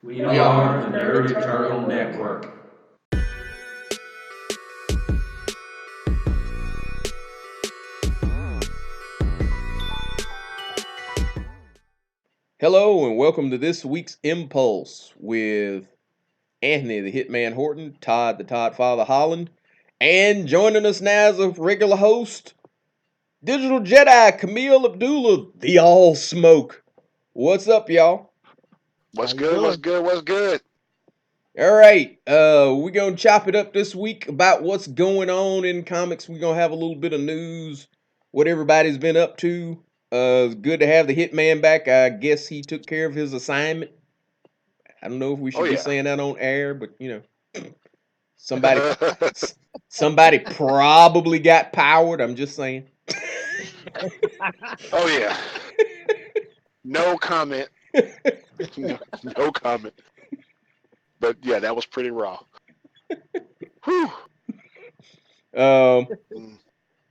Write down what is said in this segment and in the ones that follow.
We are the Nerdy Turtle Network. Hello and welcome to this week's Impulse with Anthony the Hitman Horton, Todd the Toddfather Holland, and joining us now as a regular host, Digital Jedi Kamil Abdullah, the All Smoke. What's up, y'all? What's How you good? doing? What's good? What's good? All right, we're gonna chop it up this week about what's going on in comics. We're gonna have a little bit of news, what everybody's been up to. It's good to have the Hitman back. I guess he took care of his assignment. I don't know if we Oh should be yeah. saying that on air, but somebody somebody probably got powered. I'm just saying. Oh yeah. No comment. No comment. But yeah, that was pretty raw. Whew. um, Mm.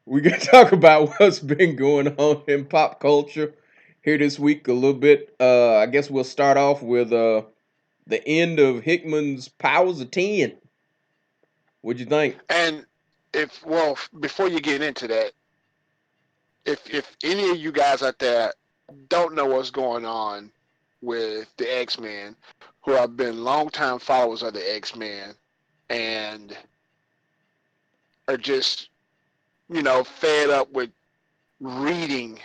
we gonna talk about what's been going on in pop culture here this week a little bit. I guess we'll start off with the end of Hickman's Powers of 10. What'd you think? And before you get into that, if any of you guys out there don't know what's going on with the X-Men, who have been longtime followers of the X-Men and are just, fed up with reading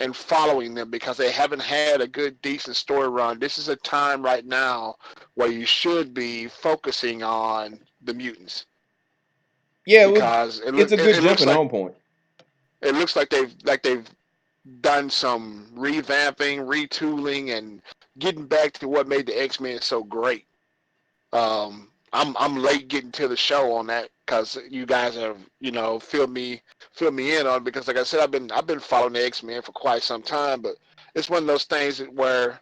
and following them because they haven't had a good, decent story run. This is a time right now where you should be focusing on the mutants Yeah, well, because it's a good jumping on point. it looks like they've done some revamping, retooling, and getting back to what made the X-Men so great. I'm late getting to the show on that because you guys have filled me in on it because like I said I've been following the X-Men for quite some time, but it's one of those things where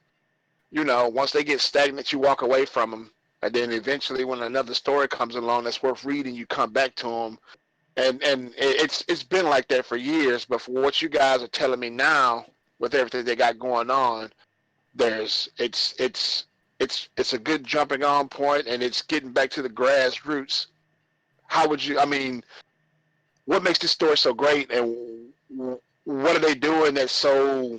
once they get stagnant you walk away from them, and then eventually when another story comes along that's worth reading you come back to them, and it's been like that for years. But for what you guys are telling me now with everything they got going on, there's it's a good jumping on point, and it's getting back to the grassroots. How would you? I mean, what makes this story so great, and what are they doing that's so?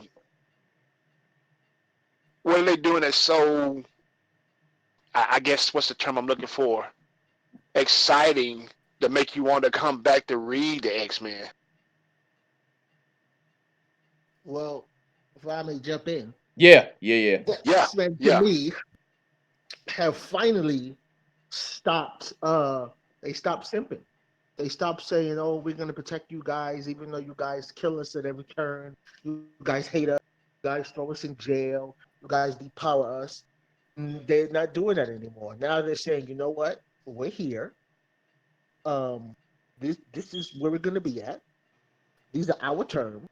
What are they doing that's so? I guess what's the term I'm looking for? Exciting to make you want to come back to read the X-Men. Well, if I may jump in, Yeah. the Yeah, X-Men to yeah. me have finally stopped. They stopped simping. They stopped saying, "Oh, we're gonna protect you guys, even though you guys kill us at every turn. You guys hate us. You guys throw us in jail. You guys depower us." They're not doing that anymore. Now they're saying, "You know what? We're here. Um, this is where we're gonna be at. These are our terms,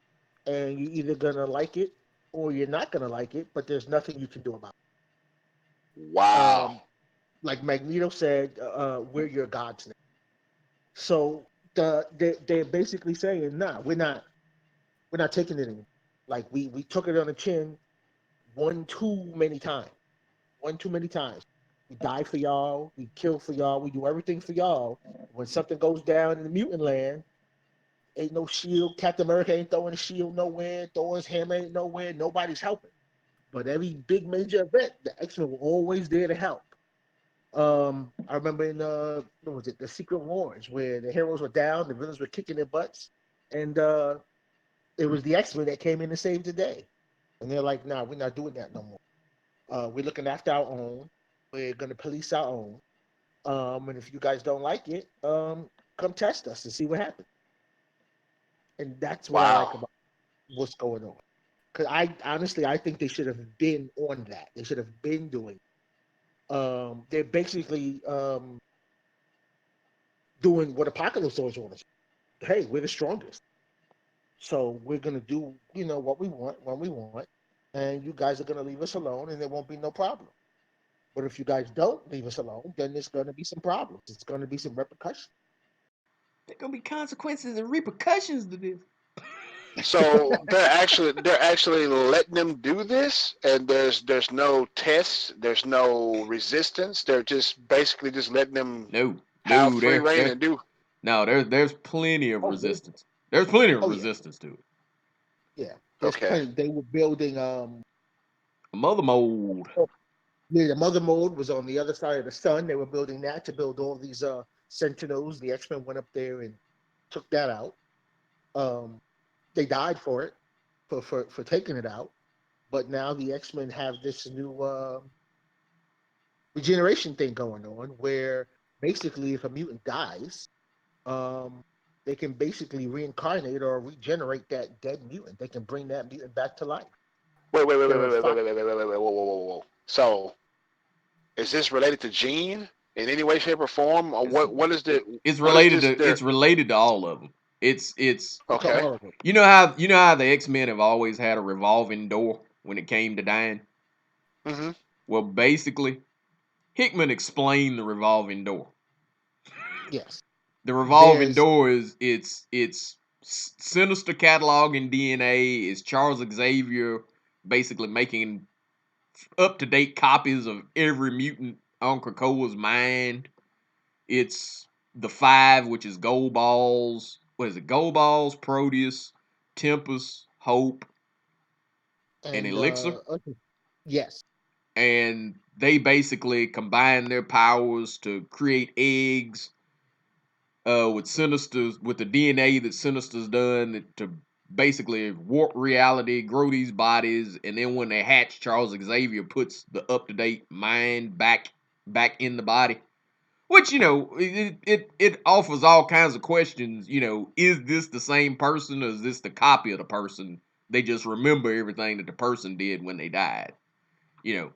and you're either gonna like it or you're not gonna like it. But there's nothing you can do about it." Wow. Like Magneto said, "We're your gods now." So they're basically saying, "Nah, we're not taking it anymore. Like we took it on the chin one too many times. One too many times. We die for y'all. We kill for y'all. We do everything for y'all. When something goes down in the mutant land, ain't no shield. Captain America ain't throwing a shield nowhere. Thor's hammer ain't nowhere. Nobody's helping. But every big major event, the X-Men were always there to help. I remember in what was it, the Secret Wars, where the heroes were down, the villains were kicking their butts, and it was the X-Men that came in to save the day. And they're like, "Nah, we're not doing that no more. We're looking after our own. We're gonna police our own. And if you guys don't like it, come test us and see what happens." And that's what I like Wow. about what's going on. Because I honestly, I think they should have been on that. They should have been doing. They're basically doing what Apocalypse always wanted. Hey, we're the strongest, so we're gonna do what we want when we want, and you guys are gonna leave us alone, and there won't be no problem. But if you guys don't leave us alone, then there's gonna be some problems. It's gonna be some repercussions. There's gonna be consequences and repercussions to this. So they're actually letting them do this, and there's no tests, there's no resistance. They're just basically just letting them No, have no, free reign and do. there's plenty of Oh, resistance. There's plenty of oh yeah, resistance to it. yeah. There's Okay. plenty. They were building. Mother mold. Oh, yeah, the mother mode was on the other side of the sun. They were building that to build all these sentinels. The X Men went up there and took that out. Um, they died for it, for taking it out. But now the X Men have this new regeneration thing going on, where basically, if a mutant dies, um, they can basically reincarnate or regenerate that dead mutant. They can bring that mutant back to life. Wait, wait, wait, wait, There are wait, wait, five. wait, wait, wait, wait, wait, wait, whoa, whoa, whoa, whoa. So is this related to Gene in any way, shape, or form, or It's what? What is the? it's What is related this? to There. it's related to all of them. It's To Okay. all of them. you know how the X-Men have always had a revolving door when it came to dying. Mm-hmm. Well, basically, Hickman explained the revolving door. Yes. The revolving There's door is it's sinister cataloging DNA. Is Charles Xavier basically making up to date copies of every mutant on Krakoa's mind? It's the five, which is Gold Balls. What is it? Gold Balls, Proteus, Tempest, Hope, and and Elixir. okay, yes. And they basically combine their powers to create eggs with Sinister's with the DNA that Sinister's done to basically warp reality, grow these bodies, and then when they hatch, Charles Xavier puts the up to date mind back in the body. Which it offers all kinds of questions. Is this the same person or is this the copy of the person? They just remember everything that the person did when they died. You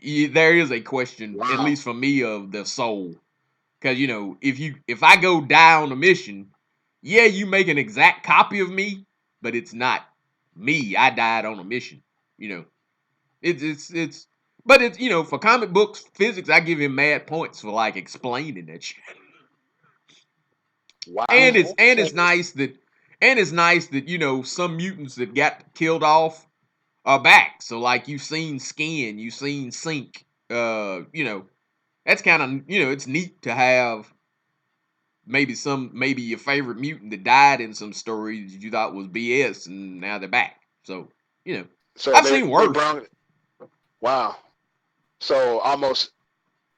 know, there is a question, at Wow. least for me, of the soul. Because if I go die on a mission, yeah, you make an exact copy of me, but it's not me. I died on a mission. You know, it's but it's for comic books physics, I give him mad points for like explaining that shit. Wow. And He's it's also nice that some mutants that got killed off are back. So like you've seen Skin, you've seen Sync. That's kind of it's neat to have maybe your favorite mutant that died in some stories you thought was BS and now they're back. So you know So I've they seen they worse. brought. Wow. So almost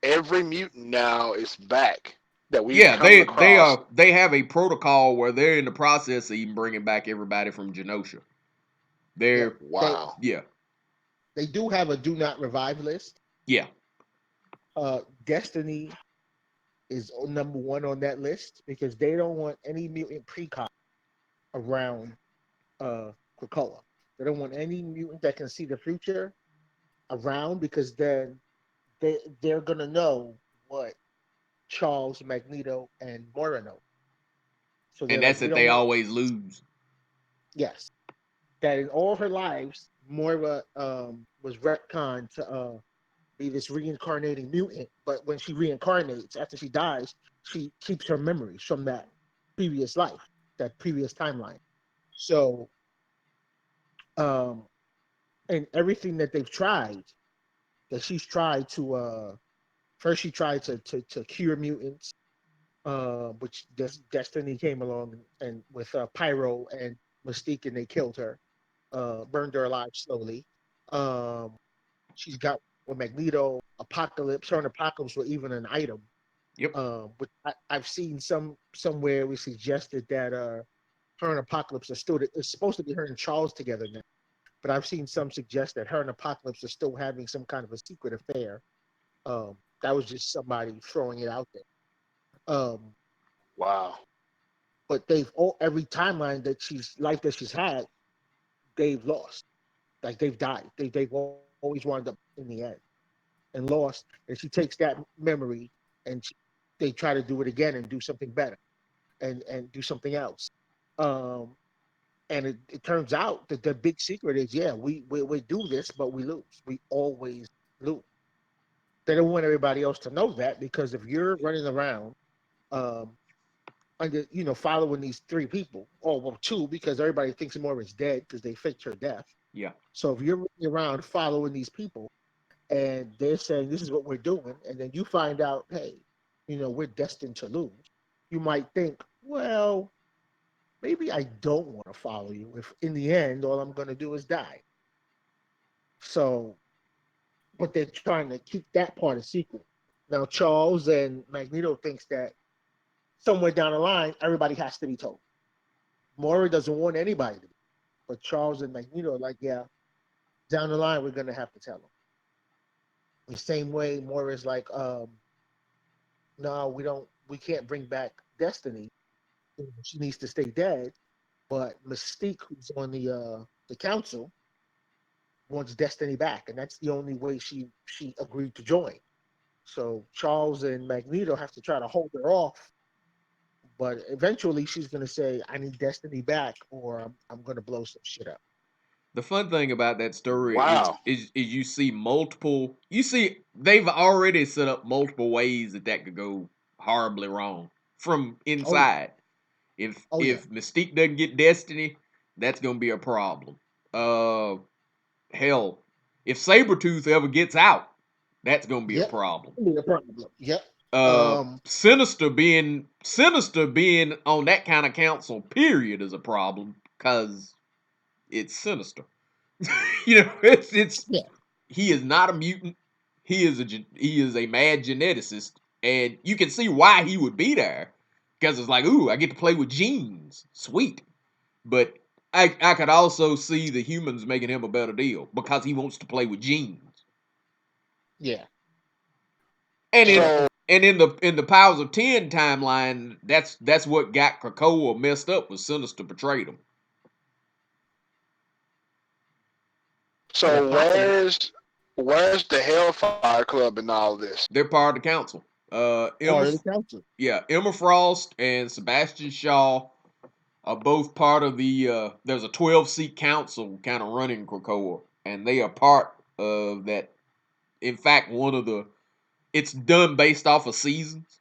every mutant now is back that we've Yeah, come across. they have a protocol where they're in the process of even bringing back everybody from Genosha. yeah, They're Wow. yeah they do have a do not revive list. yeah Destiny is number one on that list because they don't want any mutant precog around Krakoa. They don't want any mutant that can see the future around because then they're gonna know what Charles, Magneto, and Moira know. So and they're that's like, we that don't they want. always lose. Yes, that in all her lives, Moira was retconned to be this reincarnating mutant. But when she reincarnates after she dies, she keeps her memories from that previous life, that previous timeline. So, um, and everything that they've tried, that she's tried to, first she tried to cure mutants, which Destiny came along and with Pyro and Mystique, and they killed her, burned her alive slowly. Um, she's got with Magneto, Apocalypse. Her and Apocalypse were even an item. Yep. But I've seen somewhere we suggested that her and Apocalypse are still. It's supposed to be her and Charles together now, but I've seen some suggest that her and Apocalypse are still having some kind of a secret affair. That was just somebody throwing it out there. Um, Wow. but they've all every timeline that she's had, they've lost. Like they've died. They've always wound up in the end and lost. And she takes that memory and they try to do it again and do something better and do something else. Um, and it turns out that the big secret is, yeah, we do this, but we lose. We always lose. They don't want everybody else to know that because if you're running around um, under following these three people, or well, two, because everybody thinks Moira's dead because they faked her death. Yeah. So if you're running around following these people and they're saying this is what we're doing, and then you find out, hey, we're destined to lose, you might think, well, maybe I don't want to follow you if in the end all I'm going to do is die. So, but they're trying to keep that part a secret. Now, Charles and Magneto thinks that somewhere down the line, everybody has to be told. Moira doesn't want anybody to be, but Charles and Magneto are like, yeah, down the line, we're going to have to tell them. The same way Moira's like, no, we can't bring back Destiny. She needs to stay dead. But Mystique, who's on the council, wants Destiny back, and that's the only way she agreed to join. So Charles and Magneto have to try to hold her off, but eventually she's going to say, "I need Destiny back, or I'm going to blow some shit up." The fun thing about that story Wow. is you see multiple. You see they've already set up multiple ways that could go horribly wrong from Oh yeah, inside. If oh yeah, if Mystique doesn't get Destiny, that's gonna be a problem. Hell, if Sabretooth ever gets out, that's gonna be a yep. problem. No problem. Yep. Uh, Sinister being on that kind of council, period, is a problem because it's Sinister. It's Yeah. he is not a mutant. He is a mad geneticist, and you can see why he would be there because it's like, ooh, I get to play with genes, sweet. But I could also see the humans making him a better deal because he wants to play with genes. Yeah. And in So and in the Powers of 10 timeline, that's what got Krakoa messed up was Sinister betrayed him. Yeah. so Possibly. where's the Hellfire Club in all this? They're part of the council. Part of the council. Emma Frost and Sebastian Shaw are both part of the. There's a 12-seat council kind of running Krakoa, and they are part of that. In fact, it's done based off of seasons,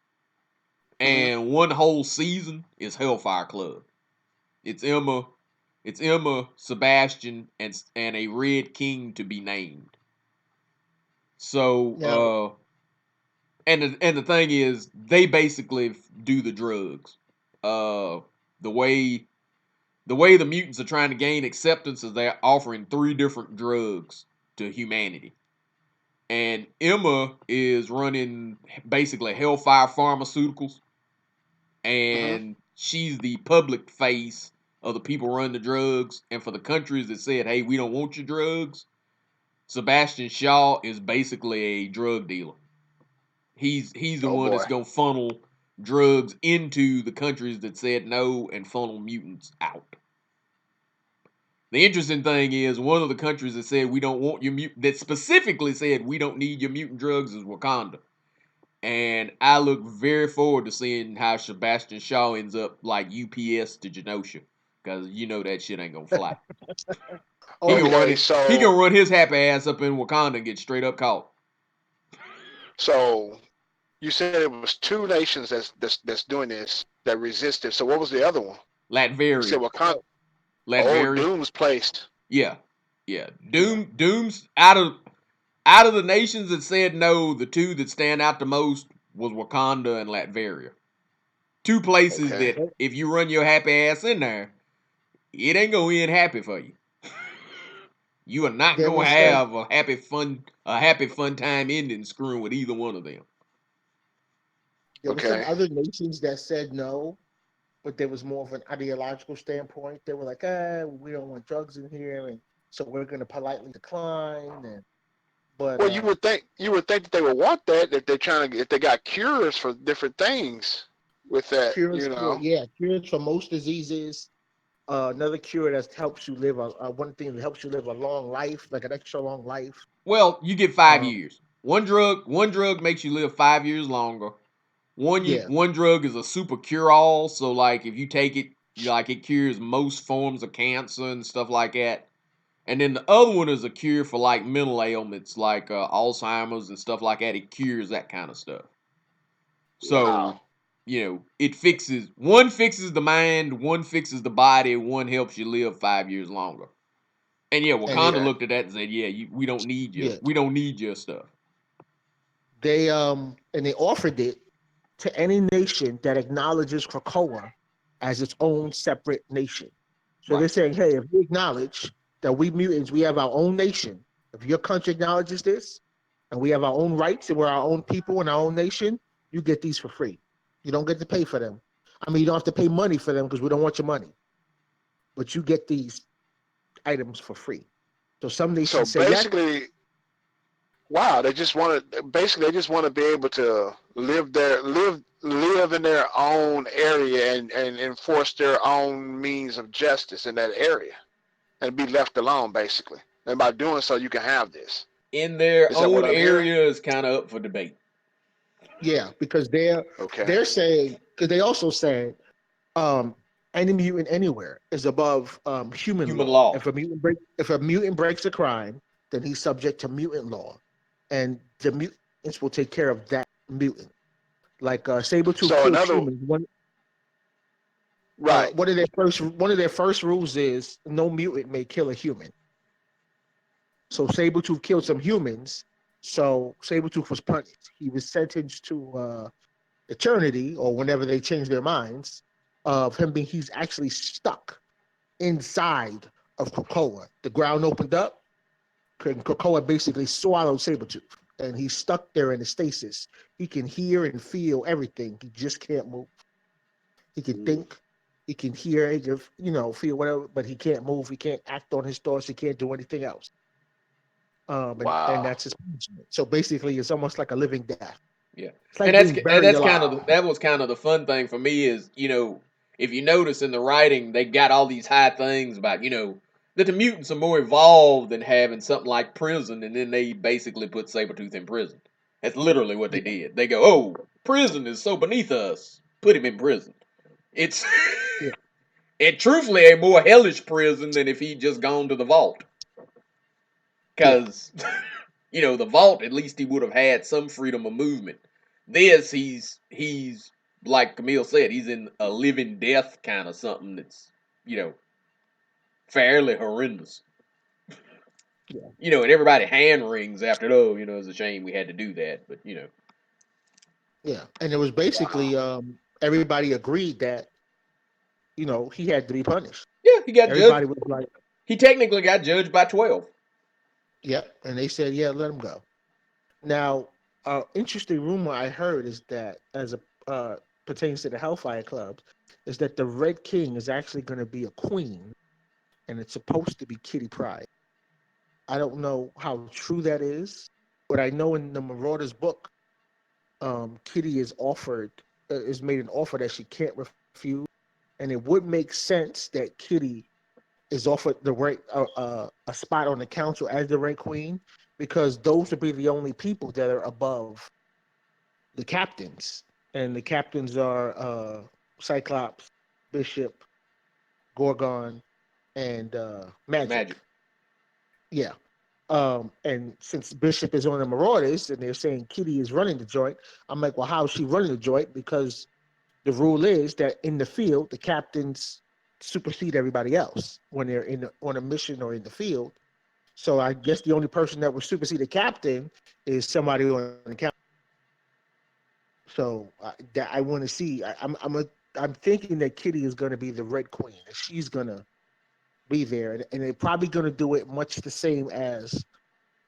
Mhm. and one whole season is Hellfire Club. It's Emma, Sebastian, and a Red King to be named. So, Now, and the thing is, they basically do the drugs. Uh, the way the mutants are trying to gain acceptance is they're offering 3 different drugs to humanity. And Emma is running basically Hellfire Pharmaceuticals, Mhm. and she's the public face of the people running the drugs. And for the countries that said, "Hey, we don't want your drugs," Sebastian Shaw is basically a drug dealer. He's the Oh one that's boy. gonna funnel drugs into the countries that said no and funnel mutants out. The interesting thing is one of the countries that said we don't want your that specifically said we don't need your mutant drugs is Wakanda. And I look very forward to seeing how Sebastian Shaw ends up like UPS to Genosha. Cause that shit ain't gonna fly. He oh gonna yeah. run Okay, it. He so gonna run his happy ass up in Wakanda and get straight up caught. so you said it was two nations that's doing this that resisted. So what was the other one? You said Latveria. Wakanda. Oh, Latveria. Doom's placed. Yeah. Yeah. Yeah. Doom's out of the nations that said no, the two that stand out the most was Wakanda and Latveria. Two places Okay. that if you run your happy ass in there, it ain't gonna end happy for you. You are not There gonna was have a happy fun time ending screwing with either one of them. some Okay. other nations that said no, but there was more of an ideological standpoint. They were like, we don't want drugs in here, and so we're going to politely decline. And but Well, you would think that they would want that if they're trying to if they got cures for different things with that, cures you for know. cures for most diseases. Another cure that helps you live one thing that helps you live a long life, like an extra long life. Well, you get 5 years. Um, One drug makes you live 5 years longer. yeah, One drug is a super cure all, so like if you take it, like it cures most forms of cancer and stuff like that. And then the other one is a cure for like mental ailments like Alzheimer's and stuff like that. It cures that kind of stuff. So Wow. it fixes the mind, one fixes the body, one helps you live 5 years longer. And yeah, And they Wakanda looked at that and said, "Yeah, we don't need you. Yeah. We don't need your stuff." they and they offered it to any nation that acknowledges Krakoa as its own separate nation. So they're Right. saying, hey, if you acknowledge that we mutants, we have our own nation. If your country acknowledges this, and we have our own rights, and we're our own people and our own nation, you get these for free. You don't get to pay for them. I mean, you don't have to pay money for them because we don't want your money, but you get these items for free. So some So nations say yes. basically, wow, they just want to basically they just want to be able to live in their own area and enforce their own means of justice in that area and be left alone basically. And by doing so, you can have this. In their Is that what own I'm hearing? area is kind of up for debate. Yeah, because Okay. they're saying, because they also said um, any mutant anywhere is above human Human law. law. If a mutant breaks a crime, then he's subject to mutant law, and the mutants will take care of that mutant. Like Sabretooth So kills another humans. right. One of their first rules is no mutant may kill a human. So Sabretooth killed some humans. So Sabretooth was punished. He was sentenced to eternity, or whenever they change their minds, of him being he's actually stuck inside of Krakoa. The ground opened up, and Krakoa basically swallowed Sabretooth. And he's stuck there in the stasis. He can hear and feel everything. He just can't move. He can think, he can hear, he can, feel whatever, but he can't move. He can't act on his thoughts. He can't do anything else. And Wow. that's his punishment. So basically, it's almost like a living death. Yeah, It's like being buried that's kind of alive. that was kind of the fun thing for me is if you notice in the writing they got all these high things about that the mutants are more evolved than having something like prison, and then they basically put Sabretooth in prison. That's literally what they did. They go, "Oh, prison is so beneath us. Put him in prison." It's Yeah. and truthfully a more hellish prison than if he'd just gone to the vault. Yeah. Because the vault, at least he would have had some freedom of movement. This, he's like Kamil said, he's in a living death kind of something that's fairly horrendous. Yeah. And everybody hand rings after it. Oh, it's a shame we had to do that, but Yeah. And it was Wow. basically everybody agreed that, he had to be punished. yeah, he got judged. Everybody was like, He technically got judged by 12. yep. And they said, yeah, let him go. Now, interesting rumor I heard is that, as a pertains to the Hellfire Club, is that the Red King is actually going to be a queen, and it's supposed to be Kitty Pryde. I don't know how true that is, but I know in the Marauders book, Kitty is made an offer that she can't refuse, and it would make sense that Kitty is offered the right a spot on the council as the Red Queen, because those would be the only people that are above the captains, and the captains are Cyclops, Bishop, Gorgon, and Magic. Magic. Yeah. And since Bishop is on the Marauders and they're saying Kitty is running the joint, I'm like, well, how is she running the joint? Because the rule is that in the field, the captains supersede everybody else when they're on a mission or in the field. So I guess the only person that would supersede the captain is somebody on the council. So that I want to see. I'm thinking that Kitty is going to be the Red Queen. And she's going to be there, and they're probably going to do it much the same as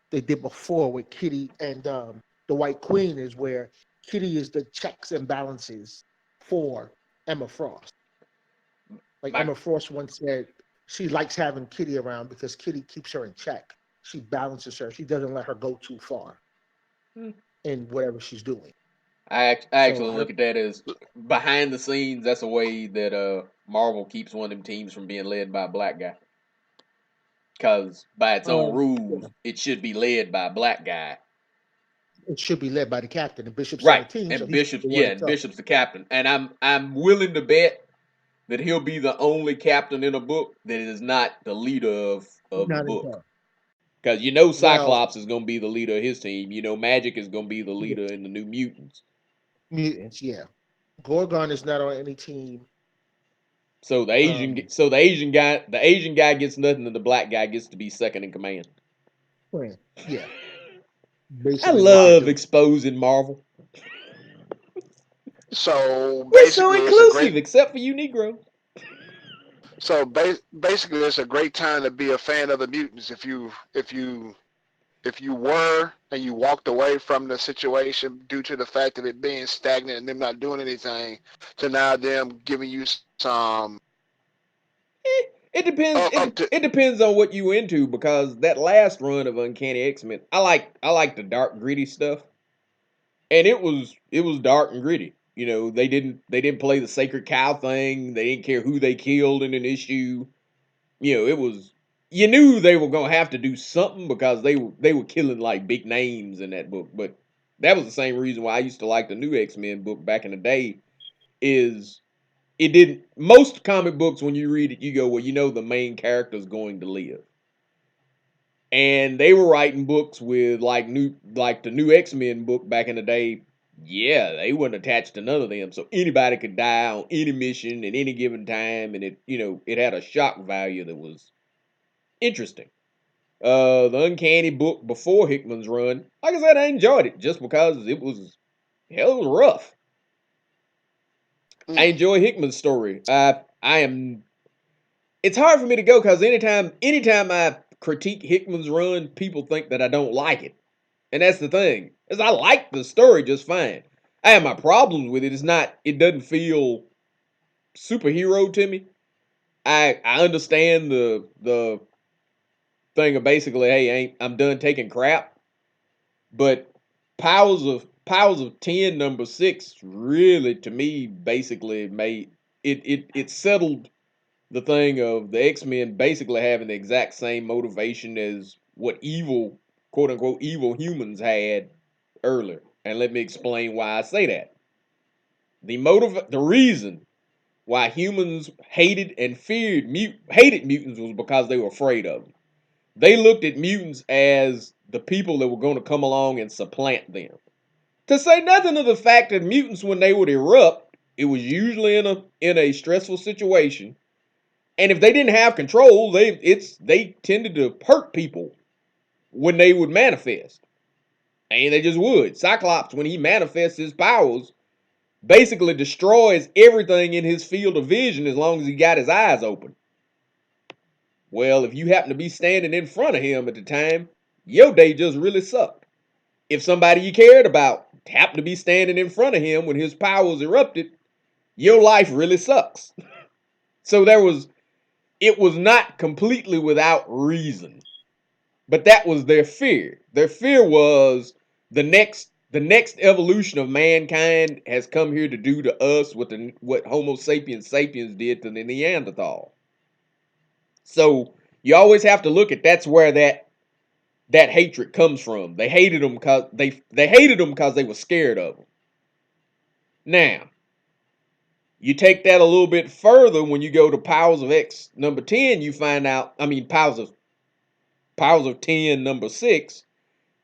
they did before with Kitty and the White Queen, is where Kitty is the checks and balances for Emma Frost. Like My, Emma Frost once said, she likes having Kitty around because Kitty keeps her in check. She balances her. She doesn't let her go too far in whatever she's doing. I So actually look at that as behind the scenes. That's a way that Marvel keeps one of them teams from being led by a black guy. Because by its own rules, it should be led by a black guy. it should be led by the captain. The Bishop's on the Right. team, so And he's Bishop's the one to and tell. Bishop's the captain. And I'm willing to bet that he'll be the only captain in a book that is not the leader of the Not in book. charge. Because Well, Cyclops is gonna be the leader of his team. Magic is gonna be the yeah, leader in the New Mutants. mutants, yeah. Gorgon is not on any team. So the Asian guy gets nothing, and the black guy gets to be second in command. Yeah, I basically what they're love doing. exposing Marvel. So We're so basically, it's a inclusive, great. except for you Negro. So basically, it's a great time to be a fan of the mutants if you were and you walked away from the situation due to the fact of it being stagnant and them not doing anything, to now them giving you some It depends. up to. It depends on what you into, because that last run of Uncanny X-Men, I like the dark gritty stuff, and it was dark and gritty. You know, they didn't play the sacred cow thing. They didn't care who they killed in an issue. You know, it was, you knew they were gonna have to do something because they were killing like big names in that book. But that was the same reason why I used to like the new X-Men book back in the day. Is it didn't, most comic books when you read it, you go, well, you know the main character's going to live. And they were writing books with like the new X-Men book back in the day. Yeah, they weren't attached to none of them. So anybody could die on any mission at any given time, and it, you know, it had a shock value that was interesting. The Uncanny book before Hickman's run, like I said, I enjoyed it just because it was, hell, it was rough. I Mm, enjoy Hickman's story. I am. It's hard for me to go because anytime I critique Hickman's run, people think that I don't like it, and that's the thing. Is I like the story just fine. I have my problems with it. It's not. It doesn't feel superhero to me. I understand the thing of basically, hey, I'm done taking crap. But Powers of 10 number 6 really, to me, basically made it settled the thing of the X-Men basically having the exact same motivation as what evil, quote unquote, evil humans had earlier. And let me explain why I say that. The reason why humans hated and hated mutants was because they were afraid of them. They looked at mutants as the people that were going to come along and supplant them. To say nothing of the fact that mutants, when they would erupt, it was usually in a stressful situation, and if they didn't have control, they tended to hurt people when they would manifest, and they just would. Cyclops, when he manifests his powers, basically destroys everything in his field of vision as long as he got his eyes open. Well, if you happen to be standing in front of him at the time, your day just really sucked. If somebody you cared about happened to be standing in front of him when his powers erupted, your life really sucks. So it was not completely without reason, but that was their fear. Their fear was the next evolution of mankind has come here to do to us what Homo sapiens sapiens did to the Neanderthal. So you always have to look at that's where that hatred comes from. They hated them because they hated them because they were scared of them. Now, you take that a little bit further when you go to Powers of X number 10, you find out, I mean Powers of 10 number 6,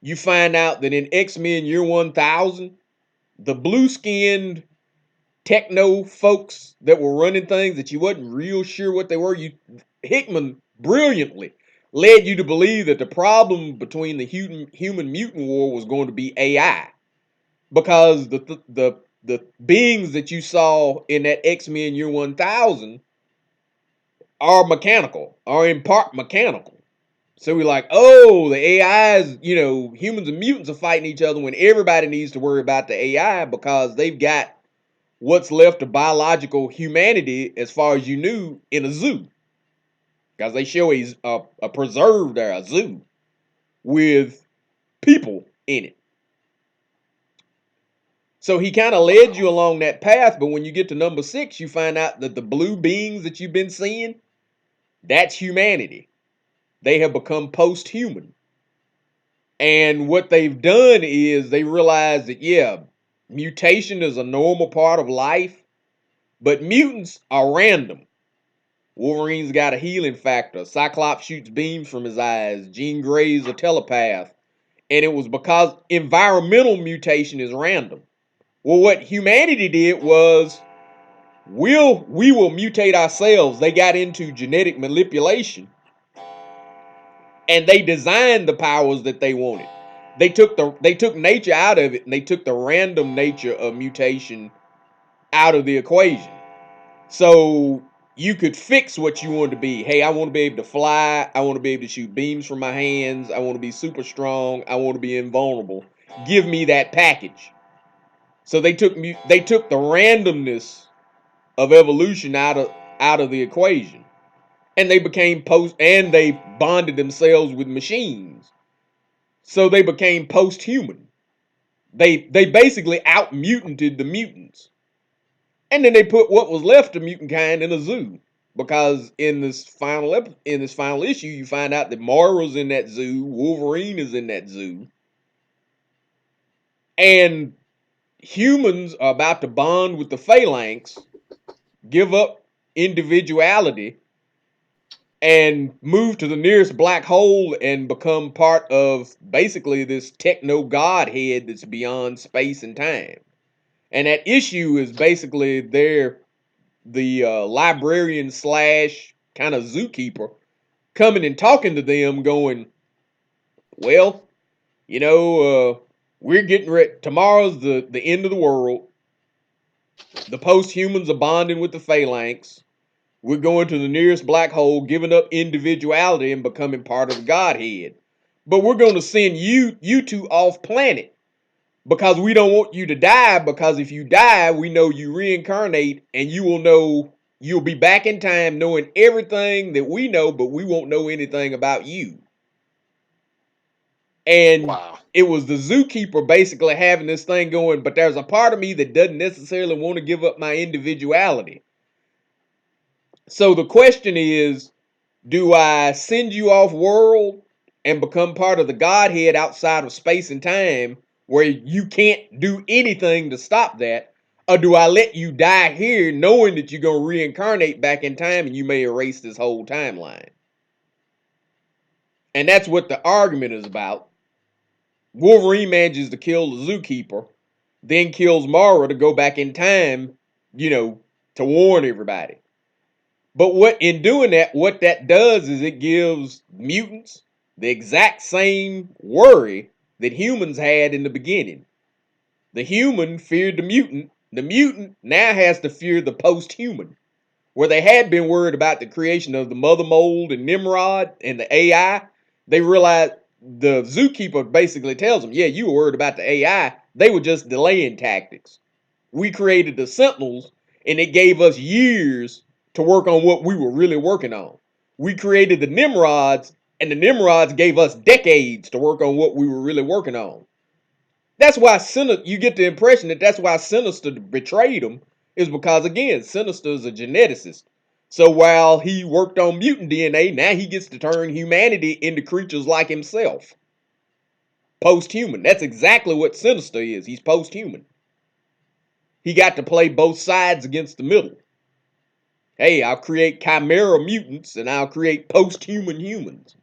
you find out that in X-Men Year 1000, the blue-skinned techno folks that were running things that you wasn't real sure what they were, Hickman brilliantly led you to believe that the problem between the human mutant war was going to be AI, because the beings that you saw in that X-Men Year 1000 are mechanical, are in part mechanical. So we're like, oh, the AIs, you know, humans and mutants are fighting each other when everybody needs to worry about the AI because they've got what's left of biological humanity, as far as you knew, in a zoo. Because they show a preserve there, a zoo, with people in it. So he kind of led you along that path, but when you get to number 6, you find out that the blue beings that you've been seeing, that's humanity. They have become post-human. And what they've done is they realize that, yeah, mutation is a normal part of life, but mutants are random. Wolverine's got a healing factor. Cyclops shoots beams from his eyes. Jean Grey's a telepath. And it was because environmental mutation is random. Well, what humanity did was we will mutate ourselves. They got into genetic manipulation and they designed the powers that they wanted. They took nature out of it and they took the random nature of mutation out of the equation. So you could fix what you want to be. Hey, I want to be able to fly. I want to be able to shoot beams from my hands. I want to be super strong. I want to be invulnerable. Give me that package. So they took the randomness of evolution out of the equation, and they they bonded themselves with machines. So they became post-human. They basically out-mutated the mutants. And then they put what was left of mutant kind in a zoo. Because in this final issue, you find out that Moira's in that zoo, Wolverine is in that zoo, and humans are about to bond with the phalanx, give up individuality, and move to the nearest black hole and become part of basically this techno godhead that's beyond space and time. And that issue is basically the librarian slash kind of zookeeper coming and talking to them, going, well, we're getting ready. Tomorrow's the end of the world. The post-humans are bonding with the phalanx. We're going to the nearest black hole, giving up individuality and becoming part of the Godhead. But we're going to send you two off planet because we don't want you to die, because if you die, we know you reincarnate and you'll be back in time knowing everything that we know, but we won't know anything about you. And Wow. It was the zookeeper basically having this thing going, but there's a part of me that doesn't necessarily want to give up my individuality. So the question is, do I send you off world and become part of the Godhead outside of space and time where you can't do anything to stop that? Or do I let you die here knowing that you're going to reincarnate back in time and you may erase this whole timeline? And that's what the argument is about. Wolverine manages to kill the zookeeper, then kills Mara to go back in time, to warn everybody. But in doing that, what that does is it gives mutants the exact same worry that humans had in the beginning. The human feared the mutant. The mutant now has to fear the post-human. Where they had been worried about the creation of the Mother Mold and Nimrod and the AI, they realized the zookeeper basically tells them, yeah, you were worried about the AI. They were just delaying tactics. We created the Sentinels, and it gave us years to work on what we were really working on. We created the Nimrods, and the Nimrods gave us decades to work on what we were really working on. That's why you get the impression that that's why Sinister betrayed him, is because, again, Sinister is a geneticist. So while he worked on mutant DNA, now he gets to turn humanity into creatures like himself. Post-human. That's exactly what Sinister is. He's post-human. He got to play both sides against the middle. Hey, I'll create chimera mutants and I'll create post-human humans.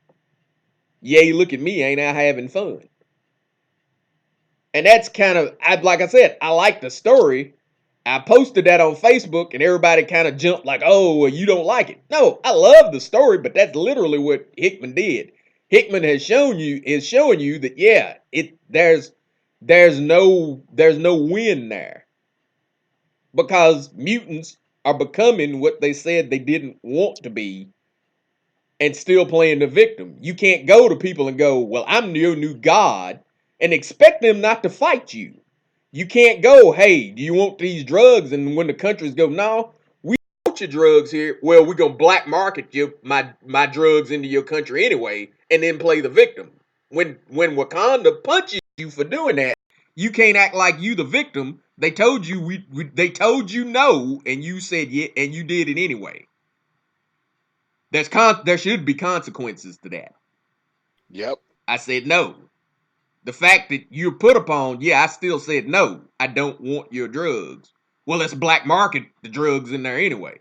Yay, look at me, ain't I having fun? And that's kind of, like I said, I like the story. I posted that on Facebook and everybody kind of jumped like, oh, well, you don't like it. No, I love the story, but that's literally what Hickman did. Hickman is showing you that, yeah, there's no win there. Because mutants are becoming what they said they didn't want to be and still playing the victim. You can't go to people and go, well, I'm your new god, and expect them not to fight you. You can't go, hey, do you want these drugs? And when the countries go, no, we don't want your drugs here. Well, we're going to black market my drugs into your country anyway, and then play the victim. When Wakanda punches you for doing that, you can't act like you the victim. They told you they told you no, and you said yeah, and you did it anyway. There should be consequences to that. Yep. I said no. The fact that you're put upon, yeah, I still said no. I don't want your drugs. Well, let's black market the drugs in there anyway.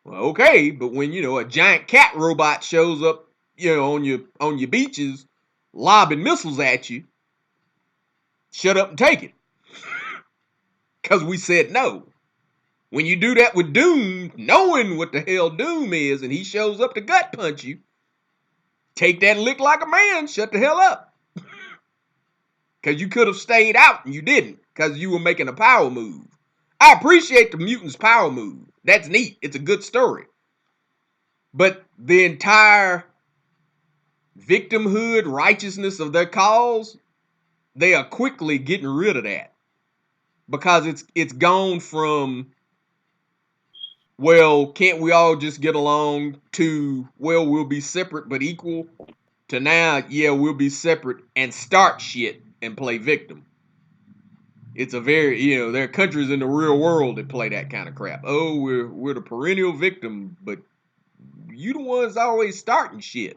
Well, okay, but when a giant cat robot shows up, on your beaches, lobbing missiles at you, shut up and take it. Because we said no. When you do that with Doom, knowing what the hell Doom is, and he shows up to gut punch you, take that lick like a man, shut the hell up. Because you could have stayed out and you didn't, because you were making a power move. I appreciate the mutant's power move. That's neat. It's a good story. But the entire victimhood, righteousness of their cause, they are quickly getting rid of that. Because it's gone from, well, can't we all just get along, to, well, we'll be separate but equal, to now, yeah, we'll be separate and start shit and play victim. It's a very, there are countries in the real world that play that kind of crap. Oh, we're the perennial victim, but you the ones always starting shit.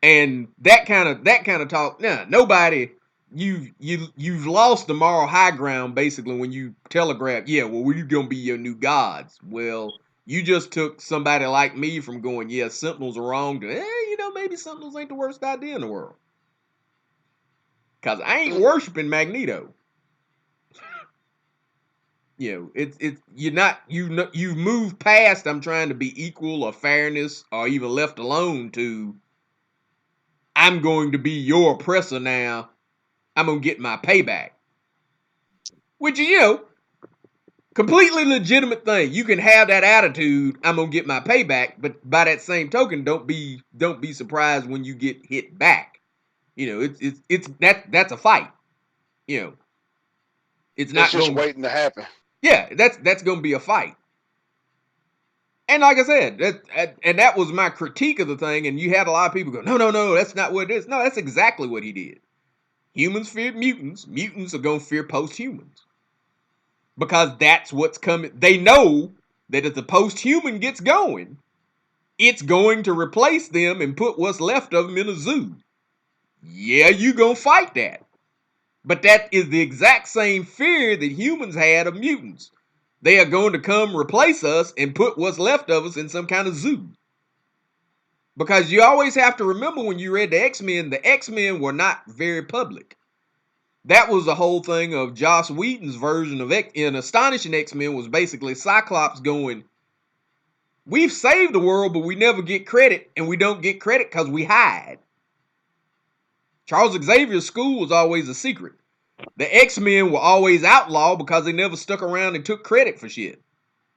And that kind of talk, nah, nobody, you've lost the moral high ground basically when you telegraph, yeah, well, we're gonna be your new gods. Well, you just took somebody like me from going, yeah, Sentinels are wrong, to, maybe Sentinels ain't the worst idea in the world. Cause I ain't worshiping Magneto. You've moved past I'm trying to be equal or fairness or even left alone to I'm going to be your oppressor now. I'm gonna get my payback. Which is, completely legitimate thing. You can have that attitude, I'm gonna get my payback, but by that same token, don't be surprised when you get hit back. That's a fight. It's not just waiting to happen. Yeah, that's gonna be a fight. And like I said, that was my critique of the thing, and you had a lot of people go, no, that's not what it is. No, that's exactly what he did. Humans feared mutants. Mutants are gonna fear post-humans. Because that's what's coming. They know that if the post-human gets going, it's going to replace them and put what's left of them in a zoo. Yeah, you gonna fight that. But that is the exact same fear that humans had of mutants. They are going to come replace us and put what's left of us in some kind of zoo. Because you always have to remember when you read the X-Men were not very public. That was the whole thing of Joss Whedon's version of in Astonishing X-Men was basically Cyclops going, we've saved the world, but we never get credit, and we don't get credit because we hide. Charles Xavier's school was always a secret. The X-Men were always outlawed because they never stuck around and took credit for shit.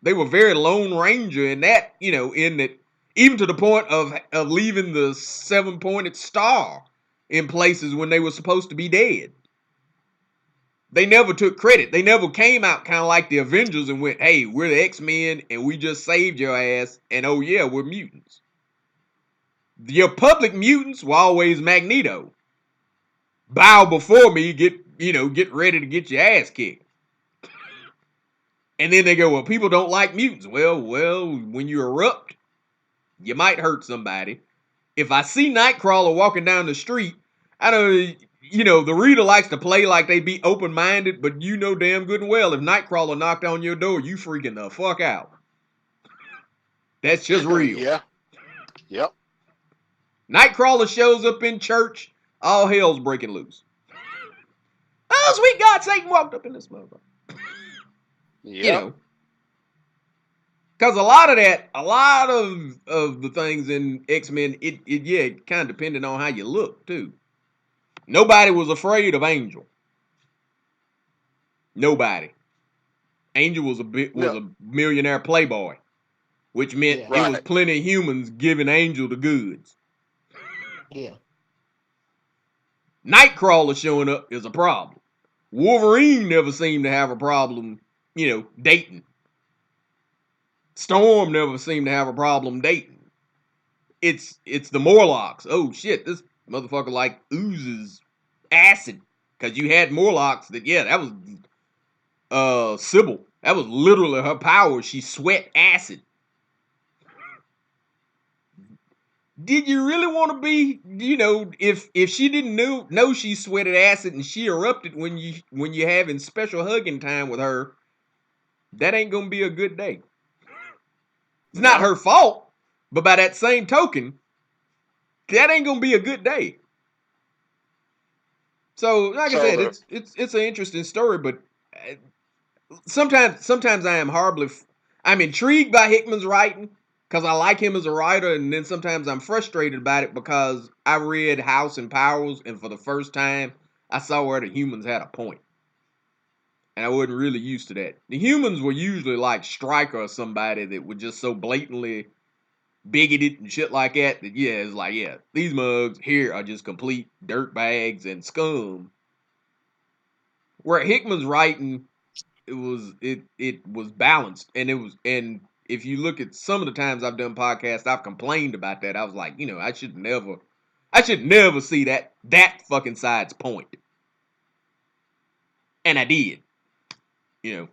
They were very Lone Ranger in that, in that, even to the point of leaving the 7-pointed star in places when they were supposed to be dead. They never took credit. They never came out kind of like the Avengers and went, hey, we're the X-Men and we just saved your ass, and oh yeah, we're mutants. Your public mutants were always Magneto. Bow before me, get ready to get your ass kicked. And then they go, well, people don't like mutants. Well, when you erupt, you might hurt somebody. If I see Nightcrawler walking down the street, I don't, the reader likes to play like they be open-minded, but you know damn good and well, if Nightcrawler knocked on your door, you freaking the fuck out. That's just real. Yeah. Yep. Nightcrawler shows up in church, all hell's breaking loose. Oh, sweet God, Satan walked up in this motherfucker. Yeah. Because a lot of the things in X-Men, it kind of depended on how you look, too. Nobody was afraid of Angel. Nobody. Angel was a millionaire playboy, which meant it was plenty of humans giving Angel the goods. Yeah. Nightcrawler showing up is a problem. Wolverine never seemed to have a problem, dating. Storm never seemed to have a problem dating. It's the Morlocks. Oh shit, this motherfucker like oozes acid. Cause you had Morlocks that was Sybil. That was literally her power. She sweat acid. Did you really want to be, if she didn't know she sweated acid and she erupted when you having special hugging time with her, that ain't gonna be a good day. It's not her fault, but by that same token, that ain't gonna be a good day. So, like I said, So it's an interesting story, but sometimes I am I'm intrigued by Hickman's writing because I like him as a writer, and then sometimes I'm frustrated about it because I read House and Powers, and for the first time, I saw where the humans had a point, and I wasn't really used to that. The humans were usually like Stryker or somebody that were just so blatantly bigoted and shit like that. That yeah, it's like yeah, these mugs here are just complete dirt bags and scum. Where Hickman's writing it was balanced, and if you look at some of the times I've done podcasts, I've complained about that. I was like, I should never see that fucking side's point, and I did, you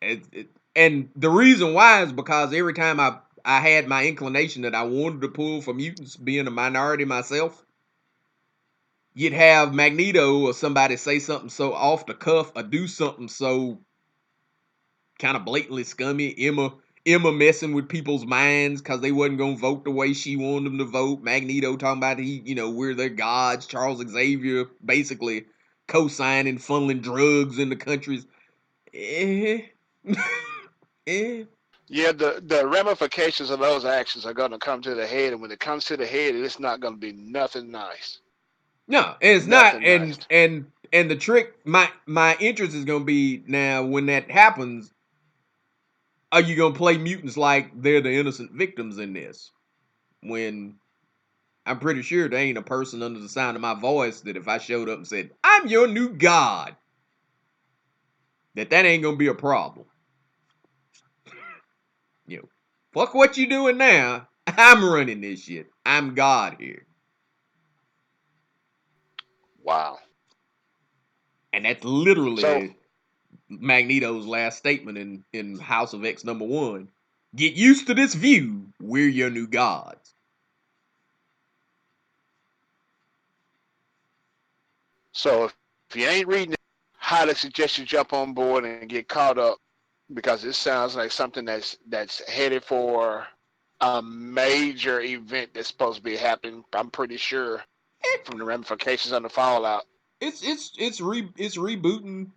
know. And the reason why is because every time I had my inclination that I wanted to pull for mutants, being a minority myself, you'd have Magneto or somebody say something so off the cuff or do something so kind of blatantly scummy. Emma messing with people's minds because they wasn't gonna vote the way she wanted them to vote. Magneto talking about we're their gods. Charles Xavier basically co-signing funneling drugs in the countries. Eh. Eh. yeah, the ramifications of those actions are going to come to the head, and when it comes to the head, it's not going to be nothing nice. No, it's not. Nothing nice. And the trick, my interest is gonna be now when that happens. Are you gonna play mutants like they're the innocent victims in this? When I'm pretty sure there ain't a person under the sound of my voice that if I showed up and said, I'm your new god, that ain't gonna be a problem. Fuck what you doing now. I'm running this shit. I'm God here. Wow. And that's So literally Magneto's last statement in House of X #1. Get used to this view. We're your new gods. so if you ain't reading it, highly suggest you jump on board and get caught up because it sounds like something that's headed for a major event that's supposed to be happening. I'm pretty sure from the ramifications on the fallout. It's rebooting.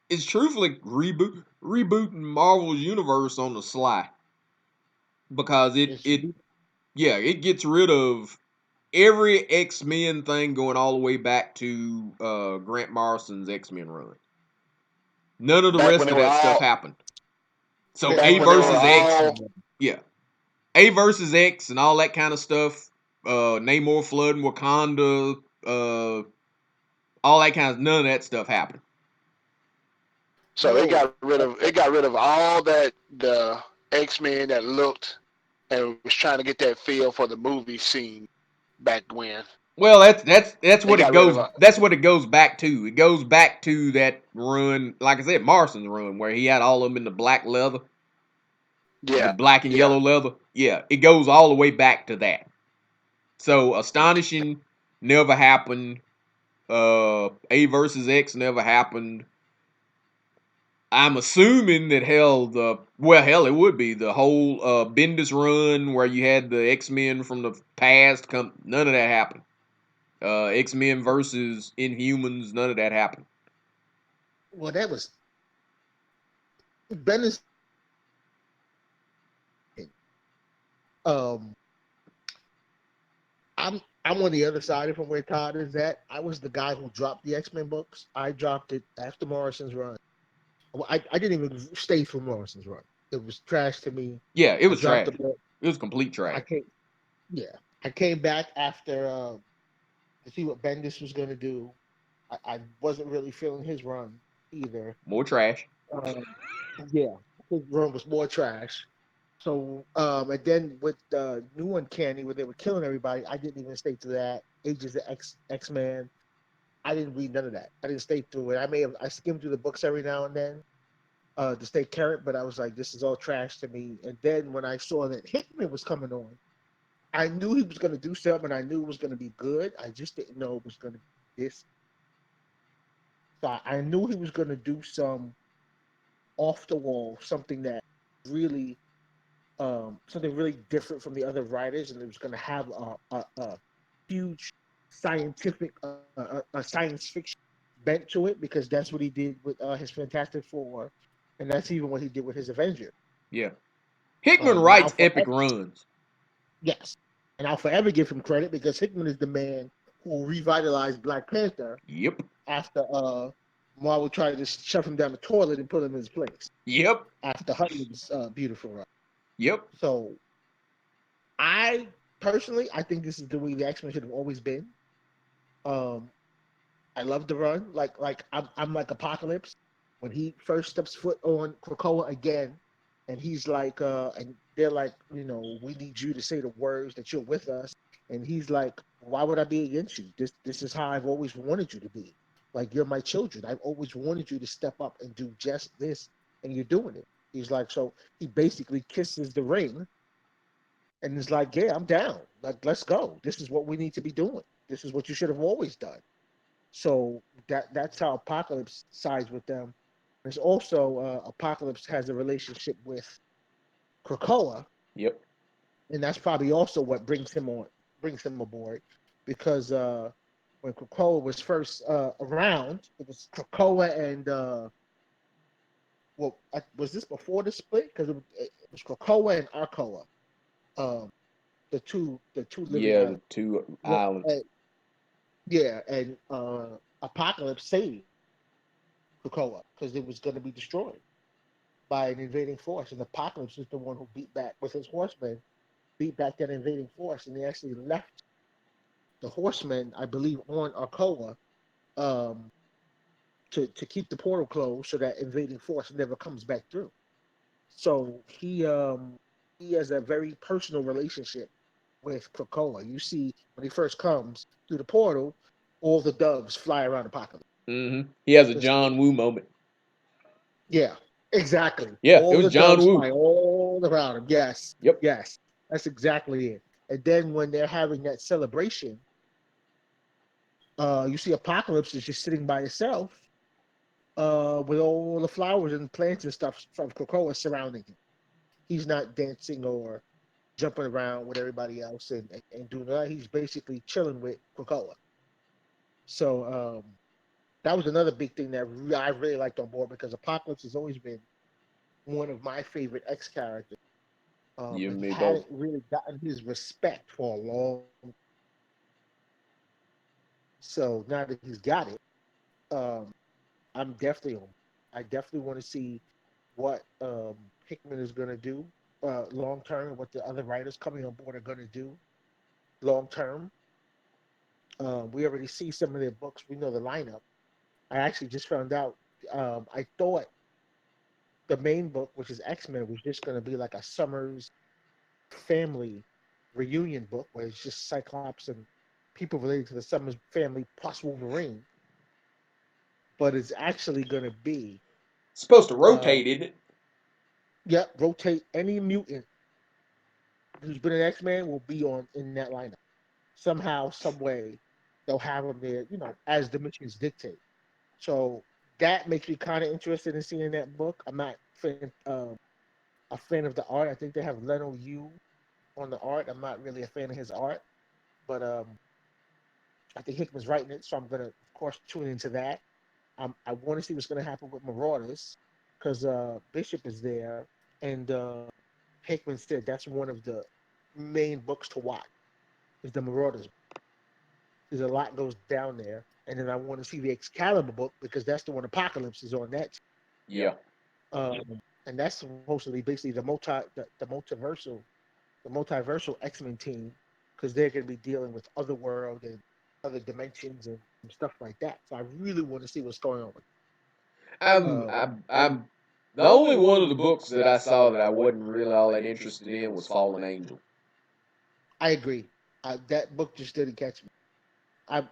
It's truthfully rebooting Marvel's universe on the sly because It's it gets rid of every X-Men thing going all the way back to Grant Morrison's X-Men run. None of the Back when rest they of were that stuff all happened. So that back A when they Marvel were versus X-Men X, all run. yeah. A versus X and all that kind of stuff. Namor flooding Wakanda, all that kind of none of that stuff happened. so No, it got rid of all that the X-Men that looked and was trying to get that feel for the movie scene back when. Well, that's They what it got rid of goes. That's what it goes back to. It goes back to that run, like I said, Morrison's run, where he had all of them in the black leather, the yeah, black and yeah. yellow leather. Yeah, it goes all the way back to that. So astonishing never happened. A versus X never happened. I'm assuming that hell it would be the whole Bendis run where you had the X-Men from the past come. None of that happened. X-Men versus Inhumans. None of that happened. well, that was Bendis. Um, I'm on the other side from where Todd is at. I was the guy who dropped the X-Men books. I dropped it after Morrison's run. Well, I didn't even stay for Morrison's run. It was trash to me. Yeah, it I was dropped trash. the book. It was complete I trash. came, yeah, I came back after to see what Bendis was going to do. I wasn't really feeling his run either. More trash. Um, yeah, his run was more trash. So, and then with the new Uncanny, where they were killing everybody, I didn't even stay to that. Ages of X-Men, I didn't read none of that. I didn't stay through it. I skimmed through the books every now and then to stay current, but I was like, this is all trash to me. And then when I saw that Hickman was coming on, I knew he was going to do something. I knew it was going to be good. I just didn't know it was going to be this. So I knew he was going to do some off the wall, really, something really different from the other writers, and it was going to have a huge scientific, a science fiction bent to it because that's what he did with his Fantastic Four, and that's even what he did with his Avenger. Yeah. Hickman And writes epic runs. yes, and I'll forever give him credit because Hickman is the man who revitalized Black Panther Yep. after Marvel tried to shove him down the toilet and put him in his place Yep. after Hudson's beautiful run. Yep. So I personally, I think this is the way the X-Men should have always been. Um, I love the run. Like I'm like Apocalypse when he first steps foot on Krakoa again, and he's like, and they're like, we need you to say the words that you're with us, and he's like, why would I be against you? This is how I've always wanted you to be. Like you're my children. I've always wanted you to step up and do just this, and you're doing it. He's like, so he basically kisses the ring, and it's like, yeah, I'm down. Like let's go. This is what we need to be doing. This is what you should have always done. So that's how Apocalypse sides with them. There's also Apocalypse has a relationship with Krakoa, Yep. and that's probably also what brings him aboard, because when Krakoa was first around, it was Krakoa and was this before the split? Because it was Krakoa and Arkoa, um, the two living Yeah, the two islands. yeah, and Apocalypse saved Krakoa because it was going to be destroyed by an invading force, and Apocalypse is the one who beat back with his horsemen, beat back that invading force, and they actually left the horsemen, I believe, on Arkoa, um, to keep the portal closed so that invading force never comes back through. So he has a very personal relationship with Krakoa. You see, when he first comes through the portal, all the doves fly around Apocalypse. Mm-hmm. He has a John Woo moment. Yeah, exactly. Yeah, it All was the John doves Woo. fly all around him. Yes, Yep. yes, that's exactly it. And then when they're having that celebration, you see Apocalypse is just sitting by himself, with all the flowers and plants and stuff from Krakoa surrounding him. He's not dancing or jumping around with everybody else and doing that. He's basically chilling with Krakoa. So that was another big thing that I really liked on board because Apocalypse has always been one of my favorite X characters. You But and he me both. hadn't really gotten his respect for a long. So now that he's got it, um, I'm definitely on. I definitely want to see what Hickman is going to do long term, and what the other writers coming on board are going to do long term. We already see some of their books. We know the lineup. I actually just found out. I thought the main book, which is X-Men, was just going to be like a Summers family reunion book where it's just Cyclops and people related to the Summers family plus Wolverine. But it's actually going to be, Supposed to uh, rotate, isn't it? yeah, rotate any mutant who's been an X-Man will be on in that lineup somehow, some way. They'll have them there, as the missions dictate. So that makes me kind of interested in seeing that book. I'm not a fan of the art. I think they have Leno Yu on the art. I'm not really a fan of his art, but I think Hickman's writing it, so I'm gonna, of course, tune into that. I want to see what's gonna happen with Marauders because Bishop is there, and Hickman said that's one of the main books to watch is the Marauders. There's a lot goes down there, and then I want to see the Excalibur book because that's the one Apocalypse is on that. Yeah. And that's supposedly basically the multiversal X-Men team because they're going to be dealing with other world and other dimensions and stuff like that. So I really want to see what's going on. I'm the only one of the books that I saw that I wasn't really all that interested in was Fallen Angel. I agree. That book just didn't catch me. I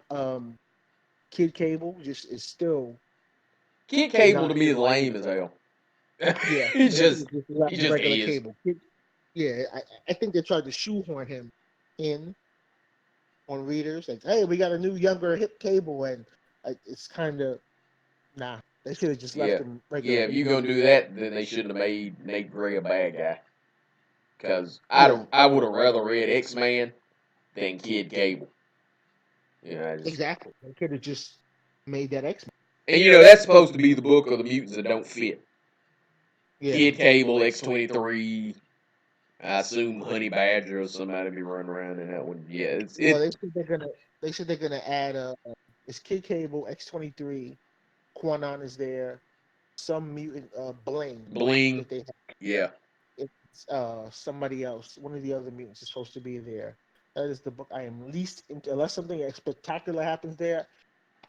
Kid Cable just is still Kid Cable not. to me is lame as hell. Yeah, he he's just just he just regular is. Cable. Yeah, I think they tried to shoehorn him in on readers. Like, hey, we got a new younger hip Cable, and it's kind of nah. They should have just left Yeah. him regular. Yeah, if you're gonna do that, then they shouldn't have made Nate Gray a bad guy. Cause Yeah. I would have rather read X-Man than Kid Cable. Yeah, Exactly. They could have just made that X-Men. and that's supposed to be the book of the mutants that don't fit. Yeah. Kid Cable, X-23. I assume Honey Badger or somebody be running around in that one. Yeah, Well, they said they're gonna add it's Kid Cable, X-23, Quanon is there, some mutant Bling Bling. that they have. Yeah. It's somebody else. One of the other mutants is supposed to be there. That is the book I am least into. Unless something spectacular happens there,